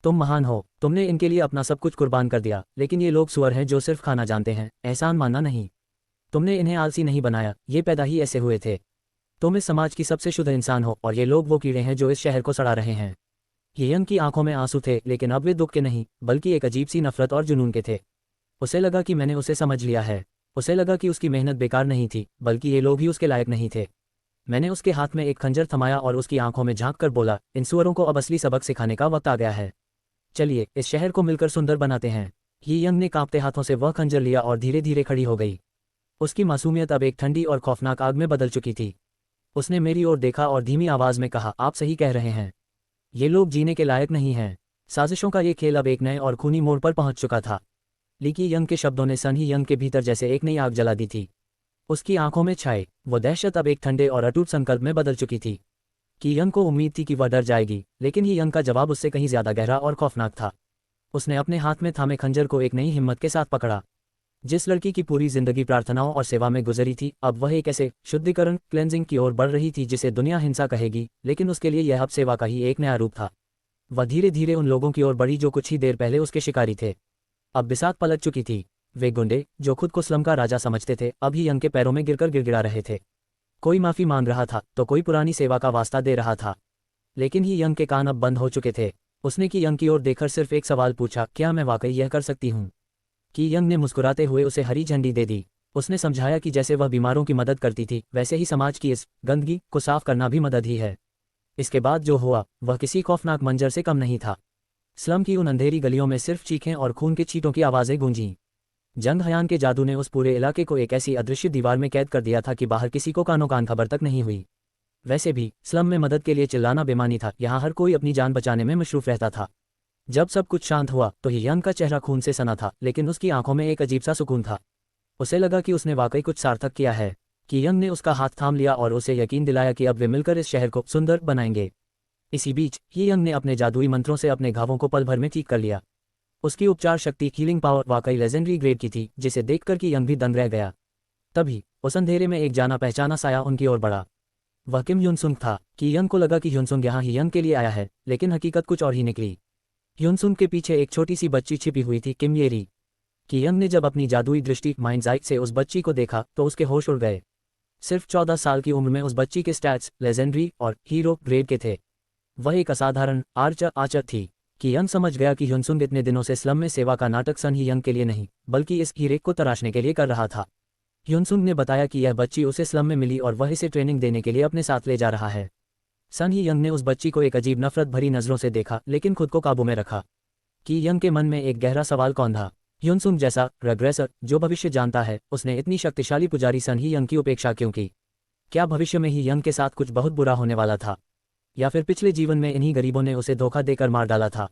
तुम महान हो। तुमने इनके लिए अपना सब कुछ कुर्बान कर दिया, लेकिन ये लोग सुअर हैं जो सिर्फ खाना जानते हैं, एहसान मानना नहीं। तुमने इन्हें आलसी नहीं बनाया, ये पैदा ही ऐसे हुए थे। तुम इस समाज की सबसे शुद्ध इंसान हो, और ये लोग वो कीड़े हैं जो इस शहर को सड़ा रहे हैं। यंग की आंखों में आंसू थे, लेकिन अब वे दुख के नहीं, बल्कि एक अजीब सी नफरत और जुनून के थे। उसे लगा कि मैंने उसे समझ लिया है। उसे लगा कि उसकी मेहनत बेकार नहीं थी, बल्कि ये लोग ही उसके लायक नहीं थे। मैंने उसके हाथ में एक खंजर थमाया और उसकी आंखों में झांक कर बोला, इन सुअरों को अब असली सबक सिखाने का वक्त आ गया है। चलिए इस शहर को मिलकर सुंदर बनाते हैं। यंग ने कांपते हाथों से वह खंजर लिया और धीरे धीरे खड़ी हो गई। उसकी मासूमियत अब एक ठंडी और खौफनाक आग में बदल चुकी थी। उसने मेरी ओर देखा और धीमी आवाज में कहा, आप सही कह रहे हैं, ये लोग जीने के लायक नहीं हैं। साजिशों का ये खेल अब एक नए और खूनी मोड़ पर पहुंच चुका था। लीकी यंग के शब्दों ने सन ही यंग के भीतर जैसे एक नई आग जला दी थी। उसकी आंखों में छाए वो दहशत अब एक ठंडे और अटूट संकल्प में बदल चुकी थी। कि यंग को उम्मीद थी कि वह डर जाएगी, लेकिन ही यंग का जवाब उससे कहीं ज्यादा गहरा और खौफनाक था। उसने अपने हाथ में थामे खंजर को एक नई हिम्मत के साथ पकड़ा। जिस लड़की की पूरी जिंदगी प्रार्थनाओं और सेवा में गुजरी थी, अब वह एक ऐसे शुद्धिकरण क्लेंजिंग की ओर बढ़ रही थी जिसे दुनिया हिंसा कहेगी, लेकिन उसके लिए यह अब सेवा का ही एक नया रूप था। वह धीरे धीरे उन लोगों की ओर बढ़ी जो कुछ ही देर पहले उसके शिकारी थे। अब बिसात पलट चुकी थी। वे गुंडे जो खुद को स्लम का राजा समझते थे, अब ही यंग के पैरों में गिरकर गिड़गिड़ा रहे थे। कोई माफी मांग रहा था तो कोई पुरानी सेवा का वास्ता दे रहा था, लेकिन ही यंग के कान अब बंद हो चुके थे। उसने की यंग की ओर देखकर सिर्फ एक सवाल पूछा, क्या मैं वाकई यह कर सकती हूँ? कि यंग ने मुस्कुराते हुए उसे हरी झंडी दे दी। उसने समझाया कि जैसे वह बीमारों की मदद करती थी, वैसे ही समाज की इस गंदगी को साफ करना भी मदद ही है। इसके बाद जो हुआ वह किसी खौफनाक मंजर से कम नहीं था। स्लम की उन अंधेरी गलियों में सिर्फ चीखें और खून के छींटों की आवाज़ें गूंजीं। जंग हयान के जादू ने उस पूरे इलाके को एक ऐसी अदृश्य दीवार में कैद कर दिया था कि बाहर किसी को कानो कान खबर तक नहीं हुई। वैसे भी स्लम में मदद के लिए चिल्लाना बेमानी था। यहाँ हर कोई अपनी जान बचाने में मशरूफ रहता था। जब सब कुछ शांत हुआ तो यंग का चेहरा खून से सना था, लेकिन उसकी आंखों में एक अजीब सा सुकून था। उसे लगा कि उसने वाकई कुछ सार्थक किया है। कि यंग ने उसका हाथ थाम लिया और उसे यकीन दिलाया कि अब वे मिलकर इस शहर को सुंदर बनाएंगे। इसी बीच ही यंग ने अपने जादुई मंत्रों से अपने घावों को पल भर में ठीक कर लिया। उसकी उपचार शक्ति हीलिंग पावर वाकई लेजेंडरी ग्रेड की थी, जिसे देखकर कि यंग भी दंग रह गया। तभी उस अंधेरे में एक जाना पहचाना साया उनकी ओर बढ़ा। वह किम ह्युनसुंग था। कि यंग को लगा कि ह्युनसुंग यहाँ ही यंग के लिए आया है, लेकिन हकीकत कुछ और ही निकली। ह्युनसुंग के पीछे एक छोटी सी बच्ची छिपी हुई थी, किम येरी। कि यंग ने जब अपनी जादुई दृष्टि माइंड्स आई से उस बच्ची को देखा तो उसके होश उड़ गए। सिर्फ 14 साल की उम्र में उस बच्ची के स्टैट्स लेजेंडरी और हीरो ग्रेड के थे। वह एक असाधारण आर्चर थी। कि यंग समझ गया कि ह्युनसुंग इतने दिनों से स्लम में सेवा का नाटक सन ही यंग के लिए नहीं, बल्कि इस हीरे को तराशने के लिए कर रहा था। ह्युनसुंग ने बताया कि यह बच्ची उसे स्लम में मिली और वह इसे ट्रेनिंग देने के लिए अपने साथ ले जा रहा है। सन ही यंग ने उस बच्ची को एक अजीब नफरत भरी नजरों से देखा, लेकिन खुद को काबू में रखा। कि यंग के मन में एक गहरा सवाल कौन था, ह्युनसुंग जैसा रेग्रेसर जो भविष्य जानता है, उसने इतनी शक्तिशाली पुजारी सन ही यंग की उपेक्षा क्यों की? क्या भविष्य में ही यंग के साथ कुछ बहुत बुरा होने वाला था, या फिर पिछले जीवन में इन्हीं गरीबों ने उसे धोखा देकर मार डाला था?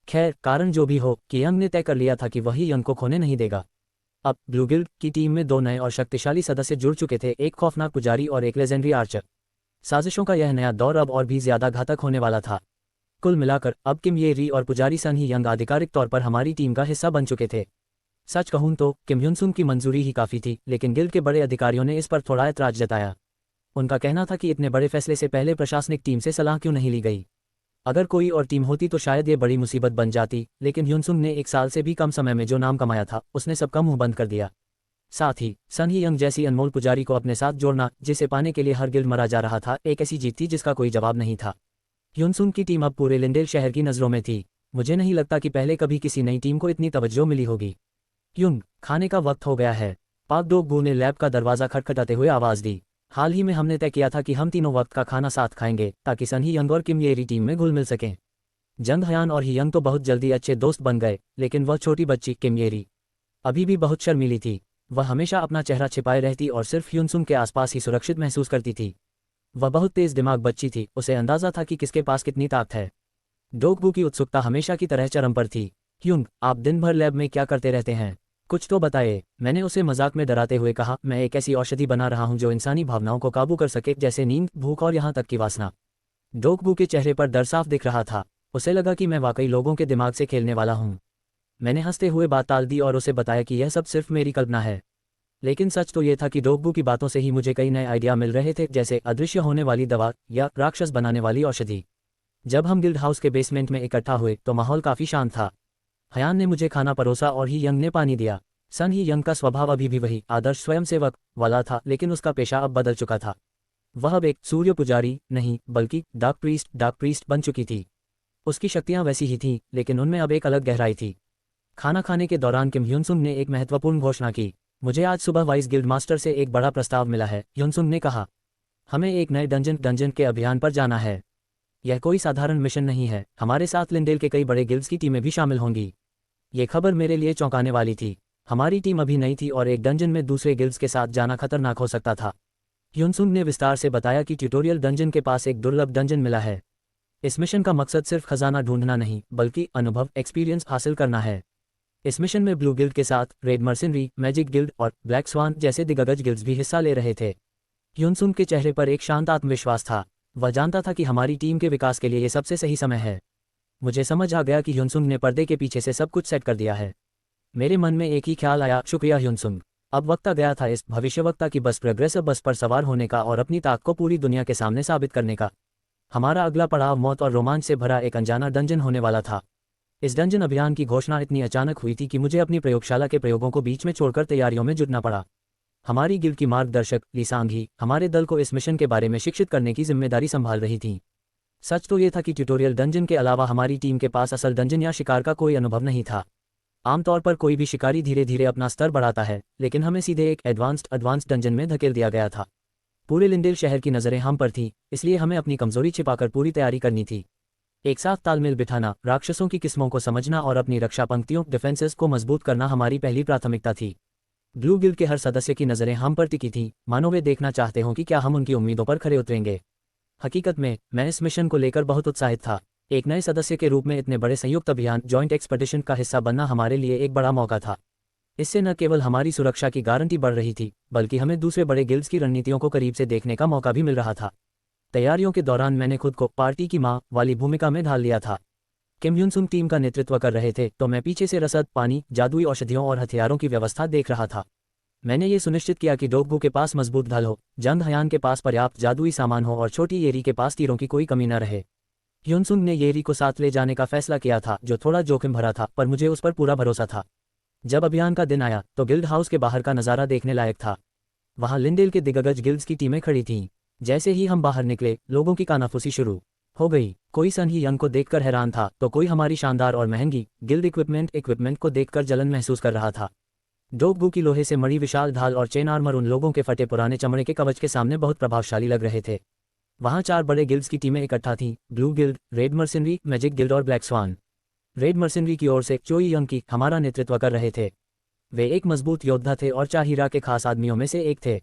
खैर, कारण जो भी हो, कि यंग ने तय कर लिया था कि वही यंग को खोने नहीं देगा। अब ब्लू गिल्ड की टीम में 2 नए और शक्तिशाली सदस्य जुड़ चुके थे, एक खौफनाक पुजारी और एक लेजेंडरी आर्चर। साजिशों का यह नया दौर अब और भी ज्यादा घातक होने वाला था। कुल मिलाकर अब किम ये री और पुजारी सन ही यंग आधिकारिक तौर पर हमारी टीम का हिस्सा बन चुके थे। सच कहूं तो किम ह्युनसुंग की मंजूरी ही काफी थी, लेकिन गिल्ड के बड़े अधिकारियों ने इस पर थोड़ा ऐतराज जताया। उनका कहना था कि इतने बड़े फैसले से पहले प्रशासनिक टीम से सलाह क्यों नहीं ली गई। अगर कोई और टीम होती तो शायद ये बड़ी मुसीबत बन जाती, लेकिन ह्युनसुंग ने 1 साल से भी कम समय में जो नाम कमाया था, उसने सबका मुंह बंद कर दिया। साथ ही सन ही यंग जैसी अनमोल पुजारी को अपने साथ जोड़ना, जिसे पाने के लिए हर गिल्ड मरा जा रहा था, एक ऐसी जीत थी जिसका कोई जवाब नहीं था। ह्युनसुंग की टीम अब पूरे लिंडेल शहर की नज़रों में थी। मुझे नहीं लगता कि पहले कभी किसी नई टीम को इतनी तवज्जो मिली होगी। युंग, खाने का वक्त हो गया है। पाक डोग बू ने लैब का दरवाज़ा खटखटाते हुए आवाज़ दी। हाल ही में हमने तय किया था कि हम तीनों वक्त का खाना साथ खाएंगे, ताकि सन ही यंग और किम येरी टीम में घुल मिल सकें। जंग हयान और ही यंग तो बहुत जल्दी अच्छे दोस्त बन गए, लेकिन वह छोटी बच्ची किम येरी अभी भी बहुत शर्मीली थी। वह हमेशा अपना चेहरा छिपाए रहती और सिर्फ ह्युनसुंग के आसपास ही सुरक्षित महसूस करती थी। वह बहुत तेज दिमाग बच्ची थी, उसे अंदाजा था कि किसके पास कितनी ताकत है। डोगबू की उत्सुकता हमेशा की तरह चरम पर थी। ह्युंग, आप दिन भर लैब में क्या करते रहते हैं? कुछ तो बताए, मैंने उसे मजाक में डराते हुए कहा। मैं एक ऐसी औषधि बना रहा हूं जो इंसानी भावनाओं को काबू कर सके, जैसे नींद, भूख और यहाँ तक की वासना। डोगबू के चेहरे पर डर साफ दिख रहा था। उसे लगा कि मैं वाकई लोगों के दिमाग से खेलने वाला हूं। मैंने हंसते हुए बात टाल दी और उसे बताया कि यह सब सिर्फ मेरी कल्पना है। लेकिन सच तो यह था कि डोगबू की बातों से ही मुझे कई नए आइडिया मिल रहे थे, जैसे अदृश्य होने वाली दवा या राक्षस बनाने वाली औषधि। जब हम गिल्ड हाउस के बेसमेंट में इकट्ठा हुए तो माहौल काफी शांत था। हयान ने मुझे खाना परोसा और ही यंग ने पानी दिया। सन ही यंग का स्वभाव अभी भी वही आदर्श स्वयंसेवक वाला था, लेकिन उसका पेशा अब बदल चुका था। वह अब एक सूर्य पुजारी नहीं, बल्कि डार्क प्रीस्ट बन चुकी थी। उसकी शक्तियां वैसी ही थीं, लेकिन उनमें अब एक अलग गहराई थी। खाना खाने के दौरान किम ह्युनसुंग ने एक महत्वपूर्ण घोषणा की। मुझे आज सुबह वाइस गिल्ड मास्टर से एक बड़ा प्रस्ताव मिला है, ह्युनसुंग ने कहा। हमें एक नए डंजन के अभियान पर जाना है। यह कोई साधारण मिशन नहीं है, हमारे साथ लिंडेल के कई बड़े गिल्ड्स की टीमें भी शामिल होंगी। ये खबर मेरे लिए चौंकाने वाली थी। हमारी टीम अभी नई थी और एक डंजन में दूसरे गिल्ड्स के साथ जाना खतरनाक हो सकता था। ह्युनसुंग ने विस्तार से बताया कि ट्यूटोरियल डंजन के पास एक दुर्लभ डंजन मिला है। इस मिशन का मकसद सिर्फ खजाना ढूंढना नहीं, बल्कि अनुभव एक्सपीरियंस हासिल करना है। इस मिशन में ब्लू गिल्ड के साथ रेड मर्सिनरी, मैजिक गिल्ड और ब्लैक स्वान जैसे दिग्गज गिल्ड्स भी हिस्सा ले रहे थे। ह्युनसुंग के चेहरे पर एक शांत आत्मविश्वास था। वह जानता था कि हमारी टीम के विकास के लिए ये सबसे सही समय है। मुझे समझ आ गया कि ह्युनसुंग ने पर्दे के पीछे से सब कुछ सेट कर दिया है। मेरे मन में एक ही ख्याल आया, शुक्रिया ह्युनसुंग। अब वक्त आ गया था इस भविष्यवक्ता की बस प्रोग्रेसिव बस पर सवार होने का और अपनी ताकत को पूरी दुनिया के सामने साबित करने का। हमारा अगला पड़ाव मौत और रोमांच से भरा एक अनजाना डंजन होने वाला था। इस डंजन अभियान की घोषणा इतनी अचानक हुई थी कि मुझे अपनी प्रयोगशाला के प्रयोगों को बीच में छोड़कर तैयारियों में जुटना पड़ा। हमारी गिल्ड की मार्गदर्शक लीसांग ही हमारे दल को इस मिशन के बारे में शिक्षित करने की जिम्मेदारी संभाल रही थी। सच तो ये था कि ट्यूटोरियल डंजन के अलावा हमारी टीम के पास असल डंजन या शिकार का कोई अनुभव नहीं था। आमतौर पर कोई भी शिकारी धीरे धीरे अपना स्तर बढ़ाता है, लेकिन हमें सीधे एक एडवांस्ड डंजन में धकेल दिया गया था। पूरे लिंडेल शहर की नज़रें हम पर थीं, इसलिए हमें अपनी कमजोरी छिपाकर पूरी तैयारी करनी थी। एक साथ तालमेल बिठाना, राक्षसों की किस्मों को समझना और अपनी रक्षा पंक्तियों डिफेंसेस को मजबूत करना हमारी पहली प्राथमिकता थी। ब्लू गिल्ड के हर सदस्य की नज़रें हम पर टिकी थीं, मानो वे देखना चाहते हों कि क्या हम उनकी उम्मीदों पर खरे उतरेंगे। हकीकत में मैं इस मिशन को लेकर बहुत उत्साहित था। एक नए सदस्य के रूप में इतने बड़े संयुक्त अभियान जॉइंट एक्सपेडिशन का हिस्सा बनना हमारे लिए एक बड़ा मौका था। इससे न केवल हमारी सुरक्षा की गारंटी बढ़ रही थी, बल्कि हमें दूसरे बड़े गिल्ड्स की रणनीतियों को करीब से देखने का मौका भी मिल रहा था। तैयारियों के दौरान मैंने खुद को पार्टी की मां वाली भूमिका में ढाल लिया था। किम ह्यून सुंग टीम का नेतृत्व कर रहे थे तो मैं पीछे से रसद, पानी, जादुई औषधियों और हथियारों की व्यवस्था देख रहा था। मैंने ये सुनिश्चित किया कि डोगबू के पास मजबूत ढाल हो, जंग हयान के पास पर्याप्त जादुई सामान हो और छोटी येरी के पास तीरों की कोई कमी न रहे। ह्यून सुंग ने येरी को साथ ले जाने का फैसला किया था, जो थोड़ा जोखिम भरा था, पर मुझे उस पर पूरा भरोसा था। जब अभियान का दिन आया तो गिल्ड हाउस के बाहर का नज़ारा देखने लायक था। वहां लिंडेल के दिग्गज गिल्ड्स की टीमें खड़ी थीं। जैसे ही हम बाहर निकले, लोगों की कानाफूसी शुरू हो गई। कोई सन ही यंग को देखकर हैरान था तो कोई हमारी शानदार और महंगी गिल्ड इक्विपमेंट को देखकर जलन महसूस कर रहा था। डोगबू की लोहे से मड़ी विशाल ढाल और चेन आर्मर उन लोगों के फटे पुराने चमड़े के कवच के सामने बहुत प्रभावशाली लग रहे थे। वहां 4 बड़े गिल्ड्स की टीमें इकट्ठा थीं: blue guild, red mercenary, magic guild और ब्लैक स्वान। रेड मर्सिनरी की ओर से चोई यंग की हमारा नेतृत्व कर रहे थे। वे एक मजबूत योद्धा थे और चाहीरा के खास आदमियों में से एक थे।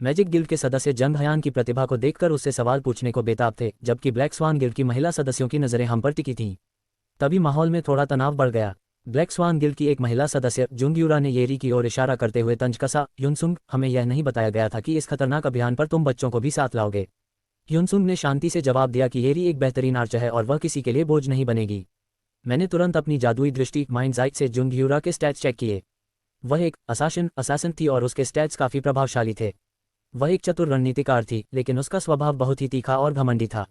मैजिक गिल्ड के सदस्य जंग हयान की प्रतिभा को देखकर उससे सवाल पूछने को बेताब थे, जबकि ब्लैक स्वान गिल्ड की महिला सदस्यों की नज़रें हम पर टिकी थीं। तभी माहौल में थोड़ा तनाव बढ़ गया। ब्लैक स्वान गिल्ड की एक महिला सदस्य जुंगयूरा ने येरी की ओर इशारा करते हुए तंज कसा, ह्यूनसुंग, हमें यह नहीं बताया गया था कि इस खतरनाक अभियान पर तुम बच्चों को भी साथ लाओगे। ह्यूनसुंग ने शांति से जवाब दिया कि येरी एक बेहतरीन आर्चर है और वह किसी के लिए बोझ नहीं बनेगी। मैंने तुरंत अपनी जादुई दृष्टि माइंड्स आई से जुंगयूरा के स्टैट्स चेक किए। वह एक असासिन थी और उसके स्टैट्स काफ़ी प्रभावशाली थे। वह एक चतुर रणनीतिकार थी, लेकिन उसका स्वभाव बहुत ही तीखा और घमंडी था।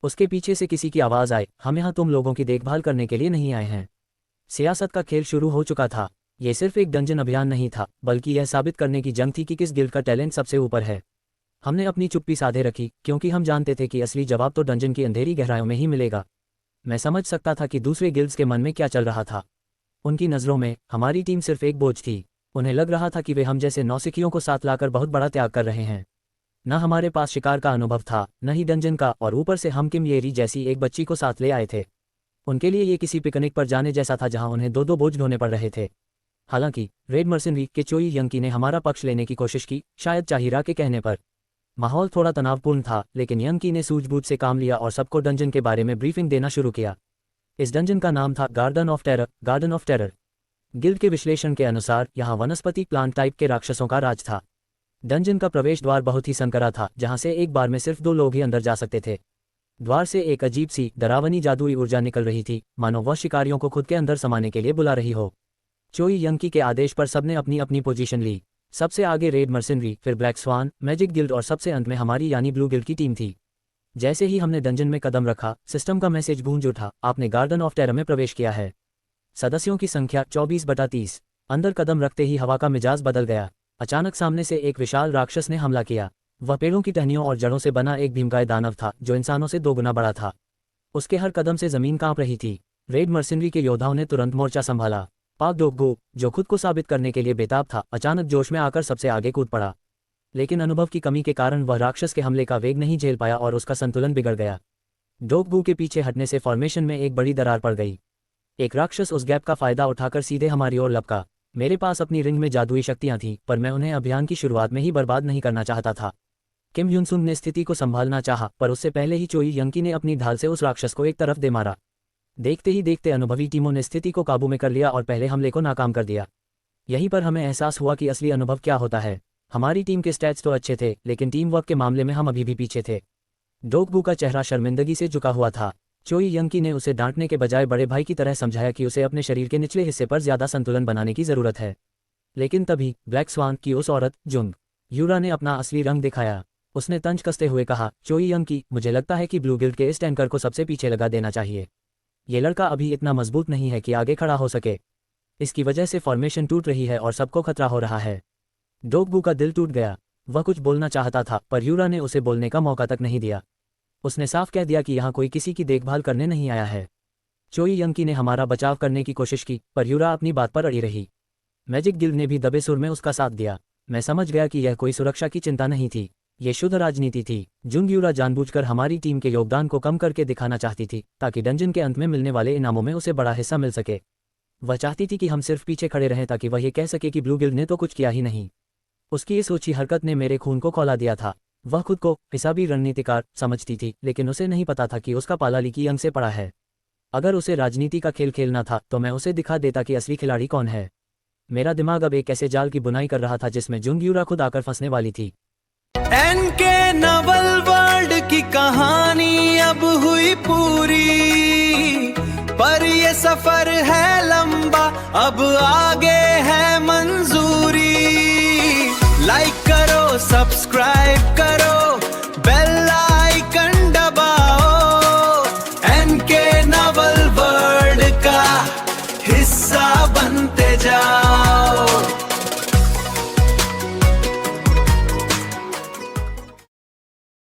उसके पीछे से किसी की आवाज़ आई, हम यहाँ तुम लोगों की देखभाल करने के लिए नहीं आए हैं। सियासत का खेल शुरू हो चुका था। ये सिर्फ एक डंजन अभियान नहीं था, बल्कि यह साबित करने की जंग थी कि किस गिल्ड का टैलेंट सबसे ऊपर है। हमने अपनी चुप्पी साधे रखी, क्योंकि हम जानते थे कि असली जवाब तो डंजन की अंधेरी गहराइयों में ही मिलेगा। मैं समझ सकता था कि दूसरे गिल्ड्स के मन में क्या चल रहा था। उनकी नज़रों में हमारी टीम सिर्फ एक बोझ थी। उन्हें लग रहा था कि वे हम जैसे नौसिखियों को साथ लाकर बहुत बड़ा त्याग कर रहे हैं। न हमारे पास शिकार का अनुभव था, न ही डंजन का, और ऊपर से हम किम येरी जैसी एक बच्ची को साथ ले आए थे। उनके लिए ये किसी पिकनिक पर जाने जैसा था जहां उन्हें 2-2 बोझ ढोने पड़ रहे थे। हालांकि रेड मर्सिनरी के चोई यंकी ने हमारा पक्ष लेने की कोशिश की, शायद चाहिरा के कहने पर। माहौल थोड़ा तनावपूर्ण था, लेकिन यंकी ने सूझबूझ से काम लिया और सबको डंजन के बारे में ब्रीफिंग देना शुरू किया। इस डंजन का नाम था गार्डन ऑफ टेरर। गिल्ड के विश्लेषण के अनुसार यहाँ वनस्पति प्लांट टाइप के राक्षसों का राज था। डंजन का प्रवेश द्वार बहुत ही संकरा था, जहाँ से एक बार में सिर्फ 2 लोग ही अंदर जा सकते थे। द्वार से एक अजीब सी डरावनी जादुई ऊर्जा निकल रही थी, मानो वह शिकारियों को खुद के अंदर समाने के लिए बुला रही हो। चोई यंकी के आदेश पर सबने अपनी अपनी पोजीशन ली। सबसे आगे रेड मर्सिनरी, फिर ब्लैक स्वान, मैजिक गिल्ड और सबसे अंत में हमारी यानी ब्लू गिल्ड की टीम थी। जैसे ही हमने डंजन में कदम रखा, सिस्टम का मैसेज गूंज उठा, आपने गार्डन ऑफ टेरर में प्रवेश किया है। सदस्यों की संख्या 24/30। अंदर कदम रखते ही हवा का मिजाज बदल गया। अचानक सामने से एक विशाल राक्षस ने हमला किया। वह पेड़ों की टहनियों और जड़ों से बना एक भीमकाय दानव था, जो इंसानों से 2 गुना बड़ा था। उसके हर कदम से जमीन कांप रही थी। रेड मर्सिनरी के योद्धाओं ने तुरंत मोर्चा संभाला। पाक डोगबू, जो खुद को साबित करने के लिए बेताब था, अचानक जोश में आकर सबसे आगे कूद पड़ा। लेकिन अनुभव की कमी के कारण वह राक्षस के हमले का वेग नहीं झेल पाया और उसका संतुलन बिगड़ गया। डोगबू के पीछे हटने से फॉर्मेशन में एक बड़ी दरार पड़ गई। एक राक्षस उस गैप का फायदा उठाकर सीधे हमारी ओर लपका। मेरे पास अपनी रिंग में जादुई शक्तियां थीं, पर मैं उन्हें अभियान की शुरुआत में ही बर्बाद नहीं करना चाहता था। किम ह्यूनसुंग ने स्थिति को संभालना चाहा, पर उससे पहले ही चोई यंकी ने अपनी ढाल से उस राक्षस को एक तरफ दे मारा। देखते ही देखते अनुभवी टीमों ने स्थिति को काबू में कर लिया और पहले हमले को नाकाम कर दिया। यहीं पर हमें एहसास हुआ कि असली अनुभव क्या होता है। हमारी टीम के स्टैट्स तो अच्छे थे, लेकिन टीम वर्क के मामले में हम अभी भी पीछे थे। डोगबू का चेहरा शर्मिंदगी से झुका हुआ था। चोई यंकी ने उसे डांटने के बजाय बड़े भाई की तरह समझाया कि उसे अपने शरीर के निचले हिस्से पर ज्यादा संतुलन बनाने की जरूरत है। लेकिन तभी ब्लैक स्वान की उस औरत जुंग यूरा ने अपना असली रंग दिखाया। उसने तंज कसते हुए कहा, चोई यंकी, मुझे लगता है कि ब्लू गिल्ड के इस टैंकर को सबसे पीछे लगा देना चाहिए। ये लड़का अभी इतना मजबूत नहीं है कि आगे खड़ा हो सके। इसकी वजह से फॉर्मेशन टूट रही है और सबको खतरा हो रहा है। डोगबू का दिल टूट गया। वह कुछ बोलना चाहता था, पर यूरा ने उसे बोलने का मौका तक नहीं दिया। उसने साफ कह दिया कि यहाँ कोई किसी की देखभाल करने नहीं आया है। चोई यंकी ने हमारा बचाव करने की कोशिश की, पर यूरा अपनी बात पर अड़ी रही। मैजिक गिल्ड ने भी दबे सुर में उसका साथ दिया। मैं समझ गया कि यह कोई सुरक्षा की चिंता नहीं थी, ये शुद्ध राजनीति थी। जुंग यूरा जानबूझकर हमारी टीम के योगदान को कम करके दिखाना चाहती थी, ताकि डंजन के अंत में मिलने वाले इनामों में उसे बड़ा हिस्सा मिल सके। वह चाहती थी कि हम सिर्फ पीछे खड़े रहें ताकि वह ये कह सके कि ब्लू गिल्ड ने तो कुछ किया ही नहीं। उसकी इस ओछी हरकत ने मेरे खून को खौला दिया था। वह खुद को हिसाबी रणनीतिकार समझती थी, लेकिन उसे नहीं पता था कि उसका पाला लीकी अंग से पड़ा है। अगर उसे राजनीति का खेल खेलना था तो मैं उसे दिखा देता कि असली खिलाड़ी कौन है। मेरा दिमाग अब एक ऐसे जाल की बुनाई कर रहा था जिसमें जुंगयूरा खुद आकर फंसने वाली थी। एनके नवल वर्ल्ड की कहानी अब हुई पूरी, पर ये सफर है लंबा, अब आगे है मंजूरी। लाइक करो, सब्सक्राइब